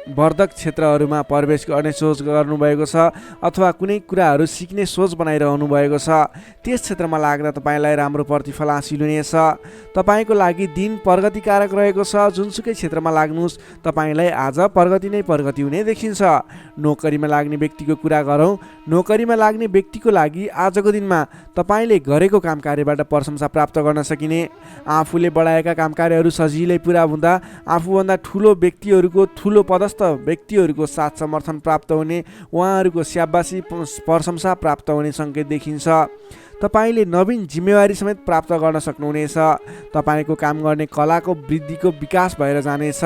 वर्धक क्षेत्रहरूमा प्रवेश गर्ने सोच गर्नुभएको छ अथवा कुनै कुराहरू सिक्ने सोच बनाइरहनु भएको छ। त्यस क्षेत्रमा लाग्दा तपाईँलाई राम्रो प्रतिफल हासिल हुनेछ। तपाईँको लागि दिन प्रगतिकारक रहेको छ। जुनसुकै क्षेत्रमा लाग्नुहोस्, तपाईँलाई आज प्रगति नै प्रगति हुने देखिन्छ। नोकरीमा लाग्ने व्यक्तिको कुरा गरौँ। नोकरीमा लाग्ने व्यक्तिको लागि आजको दिनमा तपाईँले गरेको काम कार्यबाट प्रशंसा प्राप्त गर्न सकिने, आफूले बढाएका काम कार्यहरू सजिलै पुरा हुँदा आफूभन्दा ठुलो व्यक्तिहरूको, ठुलो पदस्थ व्यक्तिहरूको साथ समर्थन प्राप्त हुने, उहाँहरूको स्याबासी प्रशंसा प्राप्त हुने सङ्केत देखिन्छ। तपाईँले नवीन जिम्मेवारी समेत प्राप्त गर्न सक्नुहुनेछ। तपाईँको काम गर्ने कलाको वृद्धिको विकास भएर जानेछ।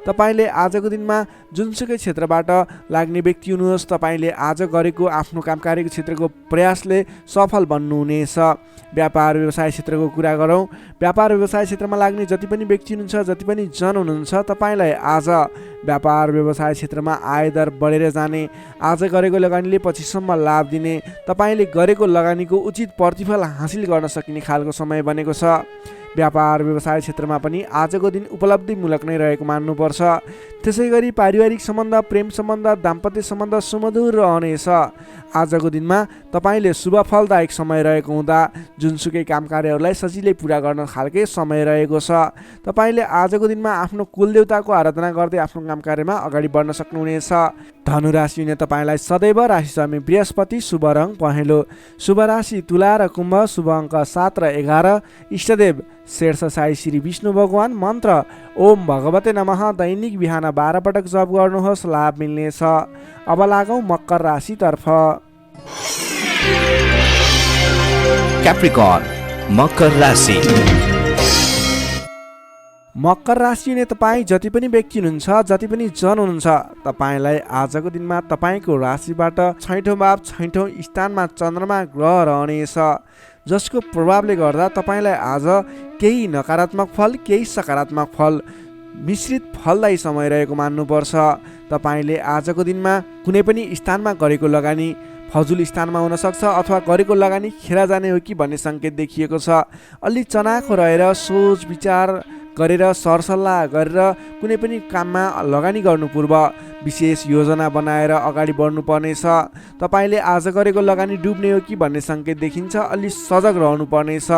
तपाईँले आजको दिनमा जुनसुकै क्षेत्रबाट लाग्ने व्यक्ति हुनुहोस्, तपाईँले आज गरेको आफ्नो काम कार्यको क्षेत्रको प्रयासले सफल बन्नुहुनेछ। व्यापार व्यवसाय क्षेत्रको कुरा गरौँ। व्यापार व्यवसाय क्षेत्रमा लाग्ने जति पनि व्यक्ति हुनुहुन्छ, जति पनि जन हुनुहुन्छ, तपाईँलाई आज व्यापार व्यवसाय क्षेत्रमा आयदर बढेर जाने, आज गरेको लगानीले पछिसम्म लाभ दिने, तपाईँले गरेको लगानीको उचित प्रतिफल हासिल गर्न सकिने खालको समय बनेको छ। व्यापार व्यवसाय क्षेत्रमा पनि आजको दिन उपलब्धिमूलक नै रहेको मान्नुपर्छ। त्यसै गरी पारिवारिक सम्बन्ध, प्रेम सम्बन्ध, दाम्पत्य सम्बन्ध सुमधुर रहनेछ। आजको दिनमा तपाईँले शुभ फलदायक समय रहेको हुँदा जुनसुकै काम कार्यहरूलाई सजिलै पुरा गर्न खालकै समय रहेको छ। तपाईँले आजको दिनमा आफ्नो कुलदेवताको आराधना गर्दै आफ्नो काम कार्यमा अगाडि बढ्न सक्नुहुनेछ। धनुराशि हुने तपाईँलाई सदैव राशिस्वामी बृहस्पति, शुभ रङ पहेँलो। शुभ राशि तुला र कुम्भ, शुभ अङ्क 7 र 11। इष्टदेव शेर्ष साई श्री विष्णु भगवान। मन्त्र ओम भगवते नमः। दैनिक बिहान 12 पटक जप गर्नुहोस्, लाभ मिल्नेछ। अब लागौँ मकर राशितर्फ। क्याप्रिकर्न मकर राशि। मकर राशि हुने तपाईँ जति पनि व्यक्ति हुनुहुन्छ, जति पनि जन हुनुहुन्छ, तपाईँलाई आजको दिनमा तपाईँको राशिबाट 6औं भाव 6औं स्थानमा चन्द्रमा ग्रह रहनेछ, जसको प्रभावले गर्दा तपाईँलाई आज केही नकारात्मक फल, केही सकारात्मक फल, मिश्रित फलदायी समय रहेको मान्नुपर्छ। तपाईँले आजको दिनमा कुनै पनि स्थानमा गरेको लगानी फजुल स्थानमा हुनसक्छ अथवा गरेको लगानी खेर जाने हो कि भन्ने सङ्केत देखिएको छ। अलि चनाखो रहेर सोच विचार गरेर सरसल्लाह गरेर कुनै पनि काममा लगानी गर्नु पूर्व विशेष योजना बनाएर अगाडि बढ्नुपर्नेछ। तपाईँले आज गरेको लगानी डुब्ने हो कि भन्ने सङ्केत देखिन्छ। अलि सजग रहनुपर्नेछ।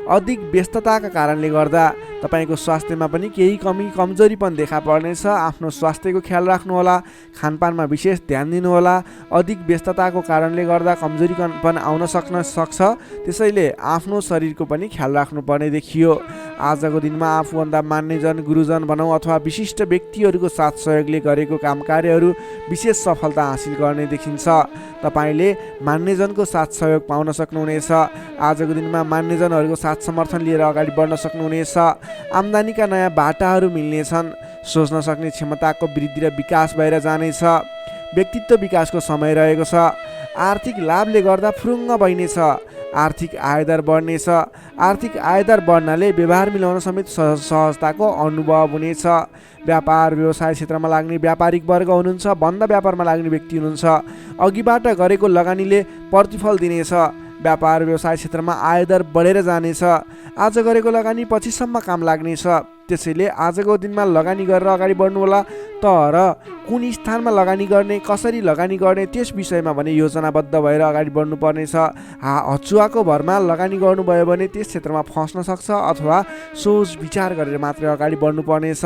अधिक व्यस्तताका कारणले गर्दा तपाईँको स्वास्थ्यमा पनि केही कमी कमजोरी पनि देखा पर्नेछ। आफ्नो स्वास्थ्यको ख्याल राख्नुहोला, खानपानमा विशेष ध्यान दिनुहोला। अधिक व्यस्तताको कारणले गर्दा कमजोरी पनि आउन सक्छ, त्यसैले आफ्नो शरीरको पनि ख्याल राख्नुपर्ने देखियो। आजको दिनमा आफूभन्दा मान्यजन, गुरुजन भनौँ अथवा विशिष्ट व्यक्तिहरूको साथ सहयोगले गरेको काम कार्यहरू विशेष सफलता हासिल गर्ने देखिन्छ। तपाईँले मान्यजनको साथ सहयोग पाउन सक्नुहुनेछ। आजको दिनमा मान्यजनहरूको साथ समर्थन लिएर अगाडि बढ्न सक्नुहुनेछ। आम्दानीका नयाँ बाटाहरू मिल्नेछन्। सोच्न सक्ने क्षमताको वृद्धि र विकास भएर जानेछ। व्यक्तित्व विकासको समय रहेको छ। आर्थिक लाभले गर्दा फुरुङ्ग बहिनेछ। आर्थिक आयदर बढ्नेछ। आर्थिक आयदर बढ्नाले व्यवहार मिलाउन समेत सहजताको अनुभव हुनेछ। व्यापार व्यवसाय क्षेत्रमा लाग्ने व्यापारिक वर्ग हुनुहुन्छ, बन्द व्यापारमा लाग्ने व्यक्ति हुनुहुन्छ, अघिबाट गरेको लगानीले प्रतिफल दिनेछ। व्यापार व्यवसाय क्षेत्रमा आयदर बढेर जानेछ। आज गरेको लगानी पछिसम्म काम लाग्नेछ। त्यसैले आजको दिनमा लगानी गरेर अगाडि बढ्नु होला। तर कुन स्थानमा लगानी गर्ने, कसरी लगानी गर्ने, त्यस विषयमा भने योजनाबद्ध भएर अगाडि बढ्नु पर्नेछ। हचुवाको भरमा लगानी गर्नुभयो भने त्यस क्षेत्रमा फस्न सक्छ अथवा सोच विचार गरेर मात्रै अगाडि बढ्नु पर्नेछ।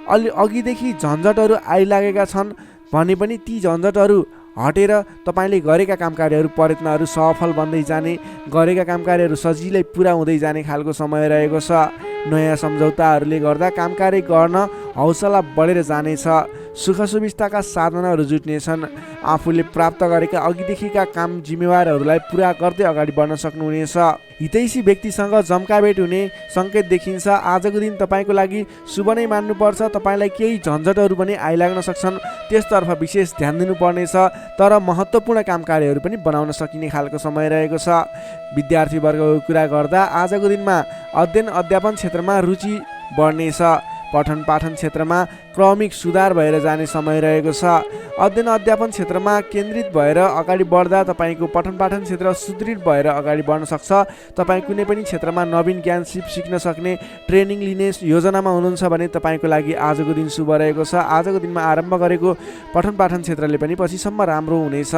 अघिदेखि झन्झटहरू आइलागेका छन् भने पनि ती झन्झटहरू हटेर तपाईँले गरेका काम कार्यहरू प्रयत्नहरू सफल बन्दै जाने, गरेका काम कार्यहरू सजिलै पुरा हुँदै जाने खालको समय रहेको छ। नयाँ सम्झौताहरूले गर्दा काम कार्य गर्न हौसला बढेर जानेछ। सुख सुविस्ताका साधनहरू जुट्नेछन्। आफूले प्राप्त गरेका अघिदेखिका काम जिम्मेवारहरूलाई पुरा गर्दै अगाडि बढ्न सक्नुहुनेछ। हितैषी व्यक्तिसँग जम्काभेट हुने सङ्केत देखिन्छ। आजको दिन तपाईँको लागि शुभ नै मान्नुपर्छ। तपाईँलाई केही झन्झटहरू पनि आइलाग्न सक्छन्, त्यसतर्फ विशेष ध्यान दिनुपर्नेछ। तर महत्त्वपूर्ण काम कार्यहरू पनि बनाउन सकिने खालको समय रहेको छ। विद्यार्थी वर्गको कुरा गर्दा आजको दिनमा अध्ययन अध्यापन क्षेत्रमा रुचि बढ्नेछ। पठन पाठन क्षेत्रमा क्रमिक सुधार भएर जाने समय रहेको छ। अध्ययन अध्यापन क्षेत्रमा केन्द्रित भएर अगाडि बढ्दा तपाईँको पठन पाठन क्षेत्र सुदृढ भएर अगाडि बढ्न सक्छ। तपाईँ कुनै पनि क्षेत्रमा नवीन ज्ञान सिक्न सक्ने, ट्रेनिङ लिने योजनामा हुनुहुन्छ भने तपाईँको लागि आजको दिन शुभ रहेको छ। आजको दिनमा आरम्भ गरेको पठन पाठन क्षेत्रले पनि पछिसम्म राम्रो हुनेछ।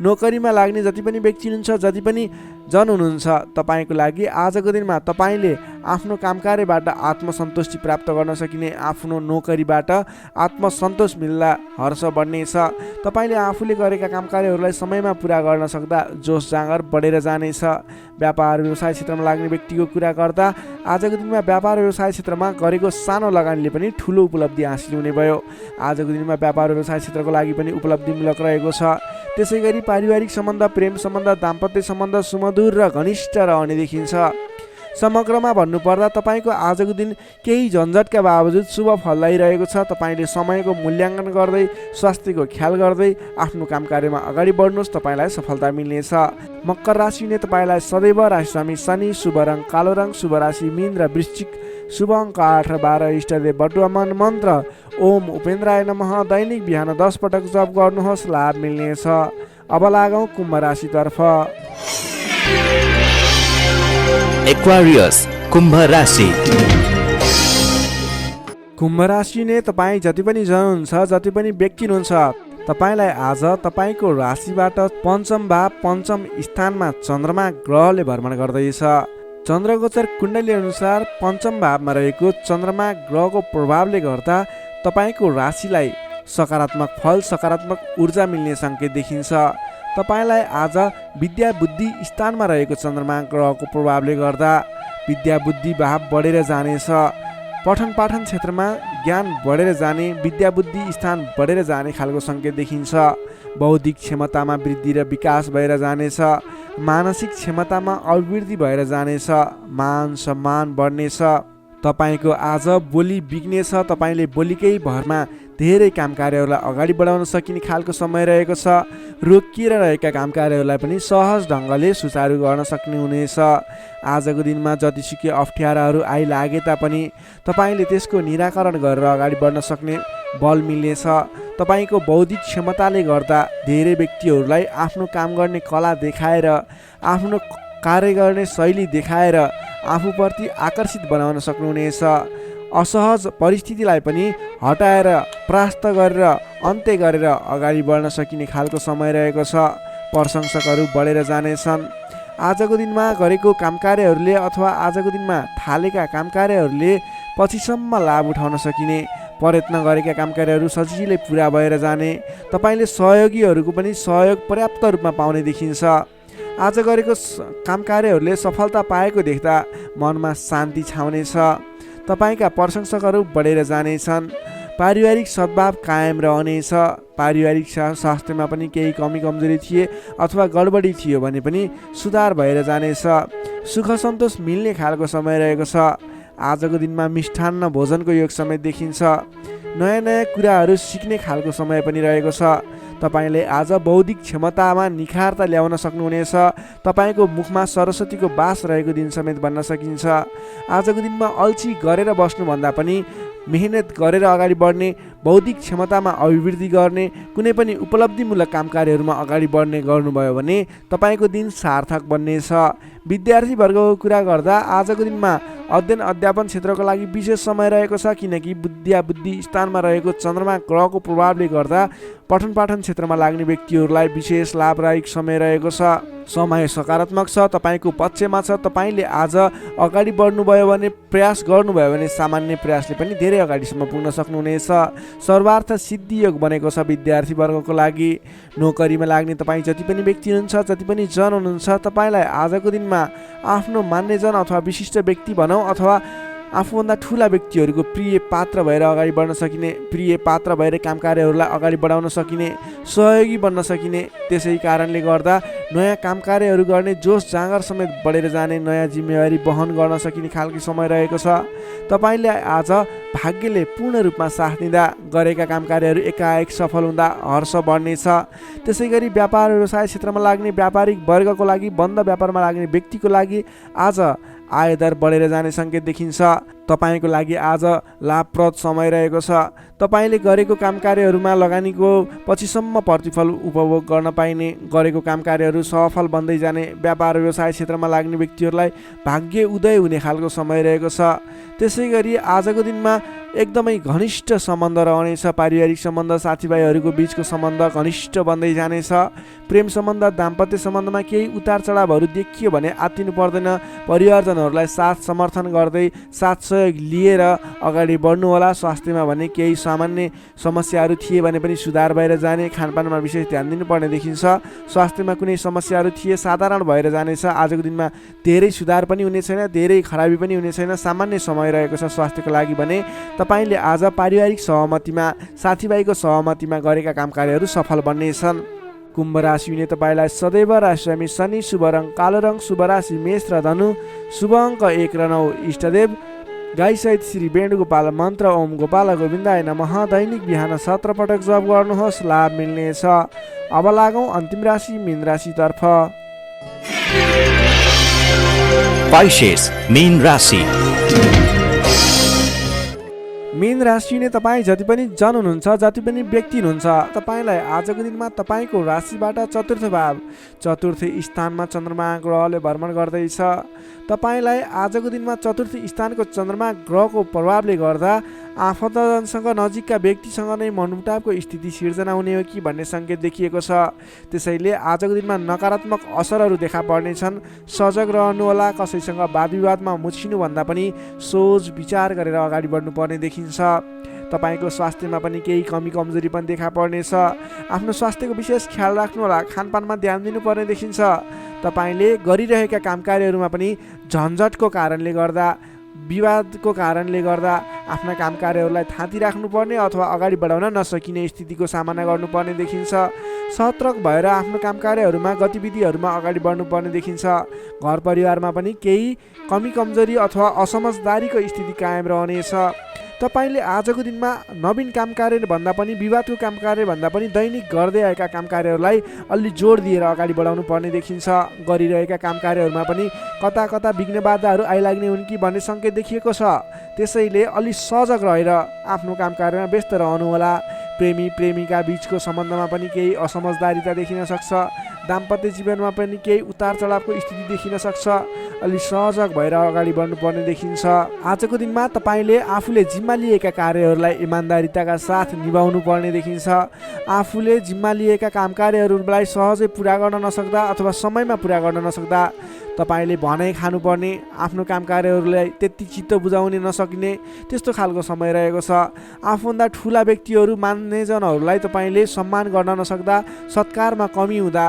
नोकरीमा लाग्ने जति पनि व्यक्ति हुनुहुन्छ, जति पनि जन हुनुहुन्छ, तपाईँको लागि आजको दिनमा तपाईँले आफ्नो काम कार्यबाट आत्मसन्तुष्टि प्राप्त गर्न सकिने, आफ्नो नोकरीबाट आत्मसन्तोष मिल्दा हर्ष बढ्नेछ। तपाईँले आफूले गरेका काम कार्यहरूलाई समयमा पुरा गर्न सक्दा जोस जाँगर बढेर जानेछ। व्यापार व्यवसाय क्षेत्रमा लाग्ने व्यक्तिको कुरा गर्दा आजको दिनमा व्यापार व्यवसाय क्षेत्रमा गरेको सानो लगानीले पनि ठुलो उपलब्धि हासिल हुने भयो। आजको दिनमा व्यापार व्यवसाय क्षेत्रको लागि पनि उपलब्धिमूलक रहेको छ। त्यसै गरी पारिवारिक सम्बन्ध, प्रेम सम्बन्ध, दाम्पत्य सम्बन्ध सुमधुर र घनिष्ठ रहने देखिन्छ। समग्रमा भन्नुपर्दा तपाईँको आजको दिन केही झन्झटका बावजुद शुभ फलदायी रहेको छ। तपाईँले समयको मूल्याङ्कन गर्दै, स्वास्थ्यको ख्याल गर्दै आफ्नो काम कार्यमा अगाडि बढ्नुहोस्, तपाईँलाई सफलता मिल्नेछ। मकर राशि हुने तपाईँलाई सदैव राशिस्वामी शनि, शुभ रङ कालो रङ, शुभ राशि मीन र वृश्चिक, शुभ अङ्क 8 र 12। इष्टदेव बटुवामन। मन्त्र ओम उपेन्द्राय नमः। दैनिक बिहान 10 पटक जप गर्नुहोस्, लाभ मिल्नेछ। अब लागौँ कुम्भ राशितर्फ। एक्वारियस कुम्भ राशि। कुम्भ राशि ने तपाईँ जति पनि जन हुनुहुन्छ, जति पनि व्यक्ति हुनुहुन्छ, तपाईँलाई आज तपाईँको राशिबाट पञ्चम भाव पञ्चम स्थानमा चन्द्रमा ग्रहले भ्रमण गर्दैछ। चन्द्रगोचर कुण्डली अनुसार पञ्चम भावमा रहेको चन्द्रमा ग्रहको प्रभावले गर्दा तपाईँको राशिलाई सकारात्मक फल सकारात्मक ऊर्जा मिल्ने सङ्केत देखिन्छ। तपाईँलाई आज विद्या बुद्धि स्थानमा रहेको चन्द्रमा ग्रहको प्रभावले गर्दा विद्या बुद्धि भाव बढेर जानेछ। पठन पाठन क्षेत्रमा ज्ञान बढेर जाने, विद्या बुद्धि स्थान बढेर जाने खालको सङ्केत देखिन्छ। बौद्धिक क्षमतामा वृद्धि र विकास भएर जानेछ। मानसिक क्षमतामा अभिवृद्धि भएर जानेछ। मान सम्मान बढ्नेछ। तपाईँको आज बोली बिग्नेछ। तपाईँले बोलीकै भरमा धेरै काम कार्यहरूलाई अगाडि बढाउन सकिने खालको समय रहेको छ। रोकिएर रहेका काम कार्यहरूलाई पनि सहज ढङ्गले सुचारू गर्न सक्ने हुनेछ। आजको दिनमा जतिसुकै अप्ठ्याराहरू आइलागे तापनि तपाईँले त्यसको निराकरण गरेर अगाडि बढ्न सक्ने बल मिल्नेछ। तपाईँको बौद्धिक क्षमताले गर्दा धेरै व्यक्तिहरूलाई आफ्नो काम गर्ने कला देखाएर, आफ्नो कार्य गर्ने शैली देखाएर आफूप्रति आकर्षित बनाउन सक्नुहुनेछ। असहज परिस्थितिलाई पनि हटाएर परास्त गरेर अन्त्य गरेर अगाडि बढ्न सकिने खालको समय रहेको छ। प्रशंसकहरू बढेर जानेछन्। आजको दिनमा गरेको काम कार्यहरूले अथवा आजको दिनमा थालेका काम कार्यहरूले पछिसम्म लाभ उठाउन सकिने, प्रयत्न गरेका काम कार्यहरू सजिलै पुरा भएर जाने, तपाईँले सहयोगीहरूको पनि सहयोग पर्याप्त रूपमा पाउने देखिन्छ। आज गरेको काम कार्यहरूले सफलता पाएको देख्दा मनमा शान्ति छाउनेछ। तपाईँका प्रशंसकहरू बढेर जानेछन्। पारिवारिक सद्भाव कायम रहनेछ। पारिवारिक स्वास्थ्यमा पनि केही कमी कमजोरी थिए अथवा गडबडी थियो भने पनि सुधार भएर जानेछ। सुख सन्तोष मिल्ने खालको समय रहेको छ। आजको दिनमा मिष्ठान्न भोजनको योग समय देखिन्छ। नयाँ नयाँ कुराहरू सिक्ने खालको समय पनि रहेको छ। तपाईँले आज बौद्धिक क्षमतामा निखारता ल्याउन सक्नुहुनेछ। तपाईँको मुखमा सरस्वतीको बास रहेको दिन समेत भन्न सकिन्छ। आजको दिनमा अल्छी गरेर बस्नुभन्दा पनि मेहनत गरेर अगाडि बढ्ने, बौद्धिक क्षमतामा अभिवृद्धि गर्ने, कुनै पनि उपलब्धिमूलक काम कार्यहरूमा अगाडि बढ्ने गर्नुभयो भने तपाईँको दिन सार्थक बन्नेछ। विद्यार्थी वर्गको कुरा गर्दा आजको दिनमा अध्ययन अध्यापन क्षेत्रको लागि विशेष समय रहेको छ, किनकि विद्या बुद्धि स्थानमा रहेको चन्द्रमा ग्रहको प्रभावले गर्दा पठन पाठन क्षेत्रमा लाग्ने व्यक्तिहरूलाई विशेष लाभदायक समय रहेको छ। समय सकारात्मक छ, तपाईँको पक्षमा छ। तपाईँले आज अगाडि बढ्नुभयो भने, प्रयास गर्नुभयो भने सामान्य प्रयासले पनि धेरै अगाडिसम्म पुग्न सक्नुहुनेछ। सर्वार्थ सिद्धि योग बनेको छ विद्यार्थी वर्गको लागि। नोकरीमा लाग्ने तपाईँ जति पनि व्यक्ति हुनुहुन्छ, जति पनि जन हुनुहुन्छ, तपाईँलाई आजको दिनमा आफ्नो मान्यजन अथवा विशिष्ट व्यक्ति भनौँ अथवा आफूभन्दा ठुला व्यक्तिहरूको प्रिय पात्र भएर अगाडि बढ्न सकिने, प्रिय पात्र भएर काम कार्यहरूलाई अगाडि बढाउन सकिने, सहयोगी बन्न सकिने, त्यसै कारणले गर्दा नयाँ काम कार्यहरू गर्ने जोस जाँगर समेत बढेर जाने, नयाँ जिम्मेवारी वहन गर्न सकिने खालको समय रहेको छ। तपाईँले आज भाग्यले पूर्ण रूपमा साथ दिँदा गरेका काम कार्यहरू एकाएक सफल हुँदा हर्ष बढ्नेछ। त्यसै गरी व्यापार व्यवसाय क्षेत्रमा लाग्ने व्यापारिक वर्गको लागि, बन्द व्यापारमा लाग्ने व्यक्तिको लागि आज आयदर बढेर जाने सङ्केत देखिन्छ। तपाईँको लागि आज लाभप्रद समय रहेको छ। तपाईँले गरेको काम कार्यहरूमा लगानीको पछिसम्म प्रतिफल उपभोग गर्न पाइने, गरेको काम कार्यहरू सफल बन्दै जाने, व्यापार व्यवसाय क्षेत्रमा लाग्ने व्यक्तिहरूलाई भाग्य उदय हुने खालको समय रहेको छ। त्यसै गरी आजको दिनमा एकदमै घनिष्ठ सम्बन्ध रहनेछ। पारिवारिक सम्बन्ध, साथीभाइहरूको बिचको सम्बन्ध घनिष्ठ बन्दै जानेछ। प्रेम सम्बन्ध, दाम्पत्य सम्बन्धमा केही उतार चढावहरू देखियो भने आत्तिनु पर्दैन। परिवारजनहरूलाई साथ समर्थन गर्दै साथ सहयोग लिएर अगाडि बढ्नु होला। स्वास्थ्यमा भने केही सामान्य समस्याहरू थिए भने पनि सुधार भएर जाने, खानपानमा विशेष ध्यान दिनुपर्ने देखिन्छ। स्वास्थ्यमा कुनै समस्याहरू थिए साधारण भएर जानेछ। आजको दिनमा धेरै सुधार पनि हुने छैन, धेरै खराबी पनि हुने छैन, सामान्य समय रहेको छ स्वास्थ्यको लागि भने। तपाईँले आज पारिवारिक सहमतिमा, साथीभाइको सहमतिमा गरेका काम कार्यहरू सफल बन्नेछन्। कुम्भ राशि हुने तपाईँलाई सदैव राशिस्वामी शनि, शुभ रङ कालो रङ, शुभ राशि मेष र धनु, शुभ अङ्क 1 र 9। इष्टदेव गाईसहित श्री वेणुगोपाल मन्त्र ओम गोपाल गोविन्दाय नमः दैनिक बिहान 17 पटक जप गर्नुहोस्, लाभ मिल्नेछ। अब लागौँ अन्तिम राशि मीन राशितर्फ। Pisces, मीन राशि। मीन राशि हुने तपाईँ जति पनि जन हुनुहुन्छ, जति पनि व्यक्ति हुनुहुन्छ, तपाईँलाई आजको दिनमा तपाईँको राशिबाट चतुर्थ भाव, चतुर्थ स्थानमा चन्द्रमा ग्रहले भ्रमण गर्दैछ। तपाईँलाई आजको दिनमा चतुर्थ स्थानको चन्द्रमा ग्रहको प्रभावले गर्दा आफन्तजनसँग, नजिकका व्यक्तिसँग नै मनमुटावको स्थिति सिर्जना हुने हो कि भन्ने सङ्केत देखिएको छ। त्यसैले आजको दिनमा नकारात्मक असरहरू देखा पर्नेछन्। सजग रहनुहोला। कसैसँग वाद विवादमा मुछिनुभन्दा पनि सोच विचार गरेर अगाडि बढ्नुपर्ने देखिन्छ। तपाईँको स्वास्थ्यमा पनि केही कमी कमजोरी पनि देखा पर्नेछ। आफ्नो स्वास्थ्यको विशेष ख्याल राख्नुहोला। खानपानमा ध्यान दिनुपर्ने देखिन्छ। तपाईँले गरिरहेका कामकार्यहरूमा पनि झन्झटको कारणले गर्दा, विवादको कारणले गर्दा आफ्ना काम कार्यहरूलाई थाती राख्नुपर्ने अथवा अगाडि बढाउन नसकिने स्थितिको सामना गर्नुपर्ने देखिन्छ। सतर्क भएर आफ्नो काम कार्यहरूमा गतिविधिहरूमा अगाडि बढ्नुपर्ने देखिन्छ। घर परिवारमा पनि केही कमी कमजोरी अथवा असमझदारीको स्थिति कायम रहनेछ। तपाईँले आजको दिनमा नवीन काम कार्य भन्दा पनि विवादको काम कार्य भन्दा पनि दैनिक गर्दै आएका काम कार्यहरूलाई अलि जोड दिएर अगाडि बढाउनु पर्ने देखिन्छ। गरिरहेका काम कार्यहरूमा पनि कता कता विघ्न बाधाहरू आइलाग्ने हुन् कि भन्ने सङ्केत देखिएको छ। त्यसैले अलि सजग रहेर आफ्नो काम कार्यमा व्यस्त रहनुहोला। प्रेमी प्रेमिका बीचको सम्बन्धमा पनि केही असमझदारीता देखिन सक्छ। दाम्पत्य जीवनमा पनि केही उतार चढावको स्थिति देखिन सक्छ। अलि सहज भएर अगाडि बढ्नुपर्ने देखिन्छ। आजको दिनमा तपाईँले आफूले जिम्मा लिएका कार्यहरूलाई इमान्दारिताका साथ निभाउनु पर्ने देखिन्छ। आफूले जिम्मा लिएका काम कार्यहरूलाई सहजै पुरा गर्न नसक्दा अथवा समयमा पुरा गर्न नसक्दा तपाईँले भनाइ खानुपर्ने, आफ्नो काम कार्यहरूलाई त्यति चित्त बुझाउन नसकिने त्यस्तो खालको समय रहेको छ। आफूभन्दा ठुला व्यक्तिहरू, मान्यजनहरूलाई तपाईँले सम्मान गर्न नसक्दा, सत्कारमा कमी हुँदा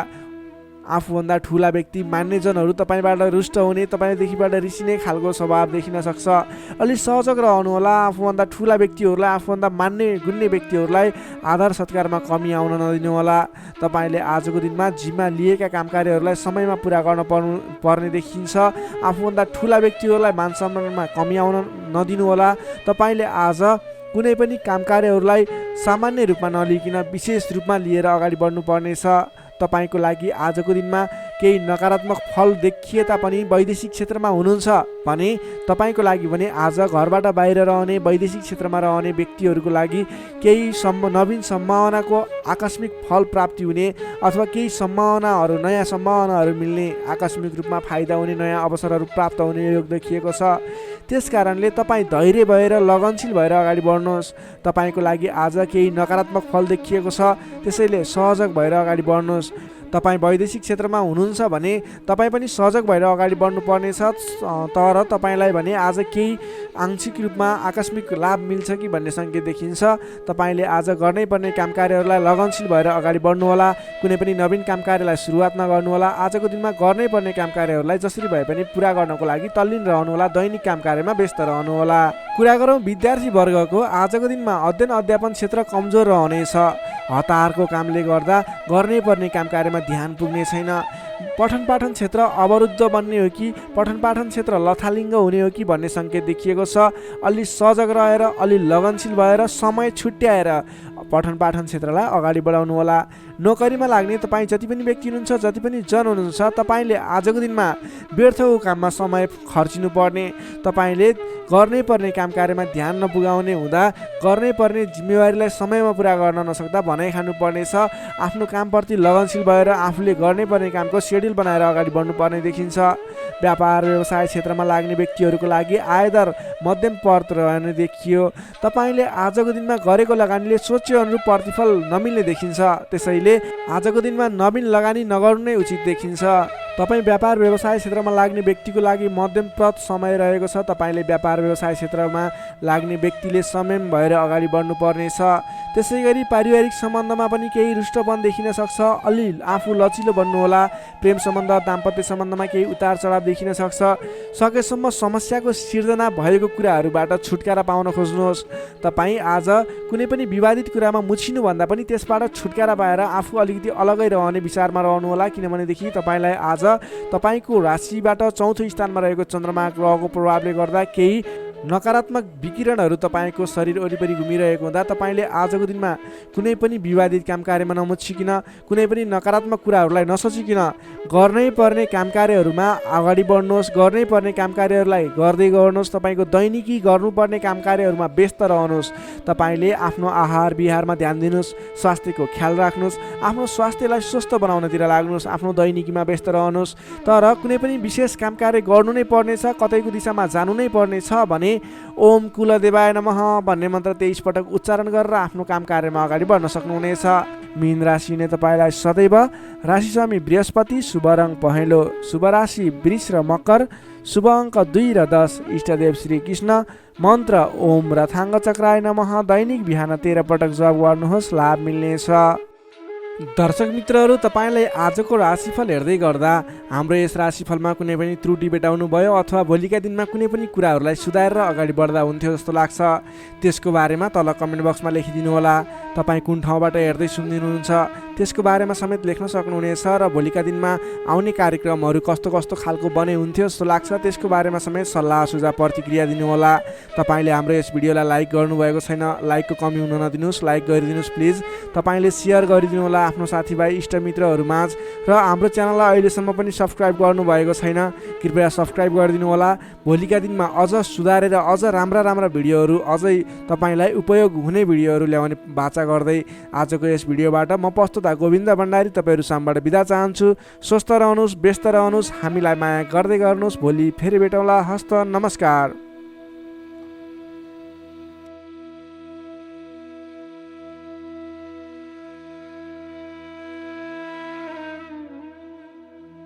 आफूभन्दा ठुला व्यक्ति, मान्यजनहरू तपाईँबाट रुष्ट हुने, तपाईँदेखिबाट रिसिने खालको स्वभाव देखिन सक्छ। अलि सजग रहनुहोला। आफूभन्दा ठुला व्यक्तिहरूलाई, आफूभन्दा मान्ने गुन्ने व्यक्तिहरूलाई आदर सत्कारमा कमी आउन नदिनुहोला। तपाईँले आजको दिनमा जिम्मा लिएका काम कार्यहरूलाई समयमा पुरा गर्न पर्ने देखिन्छ। आफूभन्दा ठुला व्यक्तिहरूलाई मान सम्मानमा कमी आउन नदिनुहोला। तपाईँले आज कुनै पनि काम कार्यहरूलाई सामान्य रूपमा नलिकन विशेष रूपमा लिएर अगाडि बढ्नुपर्नेछ। तपाईँको लागि आजको दिनमा केही नकारात्मक फल देखिए तापनि वैदेशिक क्षेत्रमा हुनुहुन्छ भने तपाईँको लागि भने आज घरबाट बाहिर रहने, वैदेशिक क्षेत्रमा रहने व्यक्तिहरूको लागि केही नवीन सम्भावनाको आकस्मिक फल प्राप्ति हुने अथवा केही सम्भावनाहरू, नयाँ सम्भावनाहरू मिल्ने, आकस्मिक रूपमा फाइदा हुने, नयाँ अवसरहरू प्राप्त हुने योग देखिएको छ। त्यस कारणले तपाईँ धैर्य भएर लगनशील भएर अगाडि बढ्नुहोस्। तपाईँको लागि आज केही नकारात्मक फल देखिएको छ, त्यसैले सहजग भएर अगाडि बढ्नुहोस्। तपाईँ वैदेशिक क्षेत्रमा हुनुहुन्छ भने तपाईँ पनि सजग भएर अगाडि बढ्नुपर्नेछ। तर तपाईँलाई भने आज केही आंशिक रूपमा आकस्मिक लाभ मिल्छ कि भन्ने सङ्केत देखिन्छ। तपाईँले आज गर्नै पर्ने काम कार्यहरूलाई लगनशील भएर अगाडि बढ्नुहोला। कुनै पनि नवीन काम कार्यलाई सुरुवात नगर्नुहोला। आजको दिनमा गर्नै पर्ने काम कार्यहरूलाई जसरी भए पनि पुरा गर्नको लागि तल्लीन रहनुहोला। दैनिक काम कार्यमा व्यस्त रहनुहोला। कुरा गरौँ विद्यार्थी वर्गको, आजको दिनमा अध्ययन अध्यापन क्षेत्र कमजोर रहनेछ। हतारको कामले गर्दा गर्नै पर्ने काम कार्यमा ध्यान पुग्ने छैन। पठन पाठन क्षेत्र अवरुद्ध बन्ने हो कि पठन पाठन क्षेत्र लथालिङ्ग हुने हो कि भन्ने सङ्केत देखिएको छ। अलि सजग रहेर, अलि लगनशील भएर, समय छुट्याएर पठन पाठन क्षेत्रलाई अगाडि बढाउनु होला। नोकरीमा लाग्ने तपाईँ जति पनि व्यक्ति हुनुहुन्छ, जति पनि जन हुनुहुन्छ, तपाईँले आजको दिनमा व्यर्थको काममा समय खर्चिनु पर्ने, तपाईँले गर्नै पर्ने काम कार्यमा ध्यान नपुगाउने हुँदा गर्नै पर्ने जिम्मेवारीलाई समयमा पुरा गर्न नसक्दा भनाइ खानुपर्नेछ। आफ्नो कामप्रति लगनशील भएर आफूले गर्नै पर्ने कामको सेड्युल बनाएर अगाडि बढ्नुपर्ने देखिन्छ। व्यापार व्यवसाय क्षेत्रमा लाग्ने व्यक्तिहरूको लागि आयदर मध्यम पद रहने देखियो। तपाईँले आजको दिनमा गरेको लगानीले सोचे अनुरूप प्रतिफल नमिल्ने देखिन्छ। त्यसैले आजको दिनमा नवीन लगानी नगर्नु नै उचित देखिन्छ। तपाईँ व्यापार व्यवसाय क्षेत्रमा लाग्ने व्यक्तिको लागि मध्यमप्रद समय रहेको छ। तपाईँले व्यापार व्यवसाय क्षेत्रमा लाग्ने व्यक्तिले संयम भएर अगाडि बढ्नुपर्नेछ। त्यसै गरी पारिवारिक सम्बन्धमा पनि केही रुष्टपन देखिन सक्छ। अलि आफू लचिलो बन्नुहोला। प्रेम सम्बन्ध, दाम्पत्य सम्बन्धमा केही उतार चढाव देखिन सक्छ। सकेसम्म समस्याको सिर्जना भएको कुराहरूबाट छुटकारा पाउन खोज्नुहोस्। तपाईँ आज कुनै पनि विवादित कुरामा मुछिनुभन्दा पनि त्यसबाट छुटकारा पाएर आफू अलिकति अलगै रहने विचारमा रहनुहोला। किनभनेदेखि तपाईँलाई आज तपाईँको राशिबाट चौथो स्थानमा रहेको चन्द्रमा ग्रहको प्रभावले गर्दा केही नकारात्मक विकिरणहरू तपाईँको शरीर वरिपरि घुमिरहेको हुँदा तपाईँले आजको दिनमा कुनै पनि विवादित काम कार्यमा नमुछिकन, कुनै पनि नकारात्मक कुराहरूलाई नसोचिकन गर्नै पर्ने काम कार्यहरूमा अगाडि बढ्नुहोस्। गर्नै पर्ने काम कार्यहरूलाई गर्दै गर्नुहोस्। तपाईँको दैनिकी गर्नुपर्ने काम कार्यहरूमा व्यस्त रहनुहोस्। तपाईँले आफ्नो आहार विहारमा ध्यान दिनुहोस्। स्वास्थ्यको ख्याल राख्नुहोस्। आफ्नो स्वास्थ्यलाई स्वस्थ बनाउनतिर लाग्नुहोस्। आफ्नो दैनिकीमा व्यस्त रहनुहोस्। तर कुनै पनि विशेष काम कार्य गर्नु नै पर्नेछ, कतैको दिशामा जानु नै पर्नेछ भने ओम कुलदेवाय नमः भन्ने मन्त्र 23 पटक उच्चारण गरेर आफ्नो काम कार्यमा अगाडि बढ्न सक्नुहुनेछ। मीन राशि हुने तपाईँलाई सदैव राशि स्वामी बृहस्पति, शुभ रङ पहेँलो, शुभ राशि वृष र मकर, शुभ अङ्क 2 र 10, इष्टदेव श्री कृष्ण, मन्त्र ओम रथाङ्ग चक्राय नमः। दैनिक बिहान 13 पटक जप गर्नुहोस्, लाभ मिल्नेछ। दर्शक मित्रहरू, तपाईँलाई आजको राशिफल हेर्दै गर्दा हाम्रो यस राशिफलमा कुनै पनि त्रुटि भेटाउनु भयो अथवा भोलिका दिनमा कुनै पनि कुराहरूलाई सुधारेर अगाडि बढ्दा हुन्थ्यो जस्तो लाग्छ, त्यसको बारेमा तल कमेन्ट बक्समा लेखिदिनु होला। तपाईँ कुन ठाउँबाट हेर्दै सुनिदिनुहुन्छ त्यसको बारेमा समेत लेख्न सक्नुहुनेछ र भोलिका दिनमा आउने कार्यक्रमहरू कस्तो कस्तो खालको बने हुन्थ्यो जस्तो लाग्छ त्यसको बारेमा समेत सल्लाह सुझाव प्रतिक्रिया दिनुहोला। तपाईँले हाम्रो यस भिडियोलाई लाइक गर्नुभएको छैन, लाइकको कमी हुन नदिनुहोस्, लाइक गरिदिनुहोस् प्लिज। तपाईँले सेयर गरिदिनु होला आफ्नो साथीभाइ इष्टमित्रहरूमाझ र हाम्रो च्यानललाई अहिलेसम्म पनि सब्सक्राइब गर्नुभएको छैन, कृपया सब्सक्राइब गरिदिनु होला। भोलिका दिनमा अझ सुधारेर अझ राम्रा भिडियोहरू, अझै तपाईँलाई उपयोग हुने भिडियोहरू ल्याउने बाचा गर्दै आजको यस भिडियोबाट म प्रस्तुता गोविन्द भण्डारी तपाईँहरू सामबाट बिदा चाहन्छु। स्वस्थ रहनुहोस्, व्यस्त रहनुहोस्, हामीलाई माया गर्दै गर्नुहोस्। भोलि फेरि भेटौँला। हस्त नमस्कार।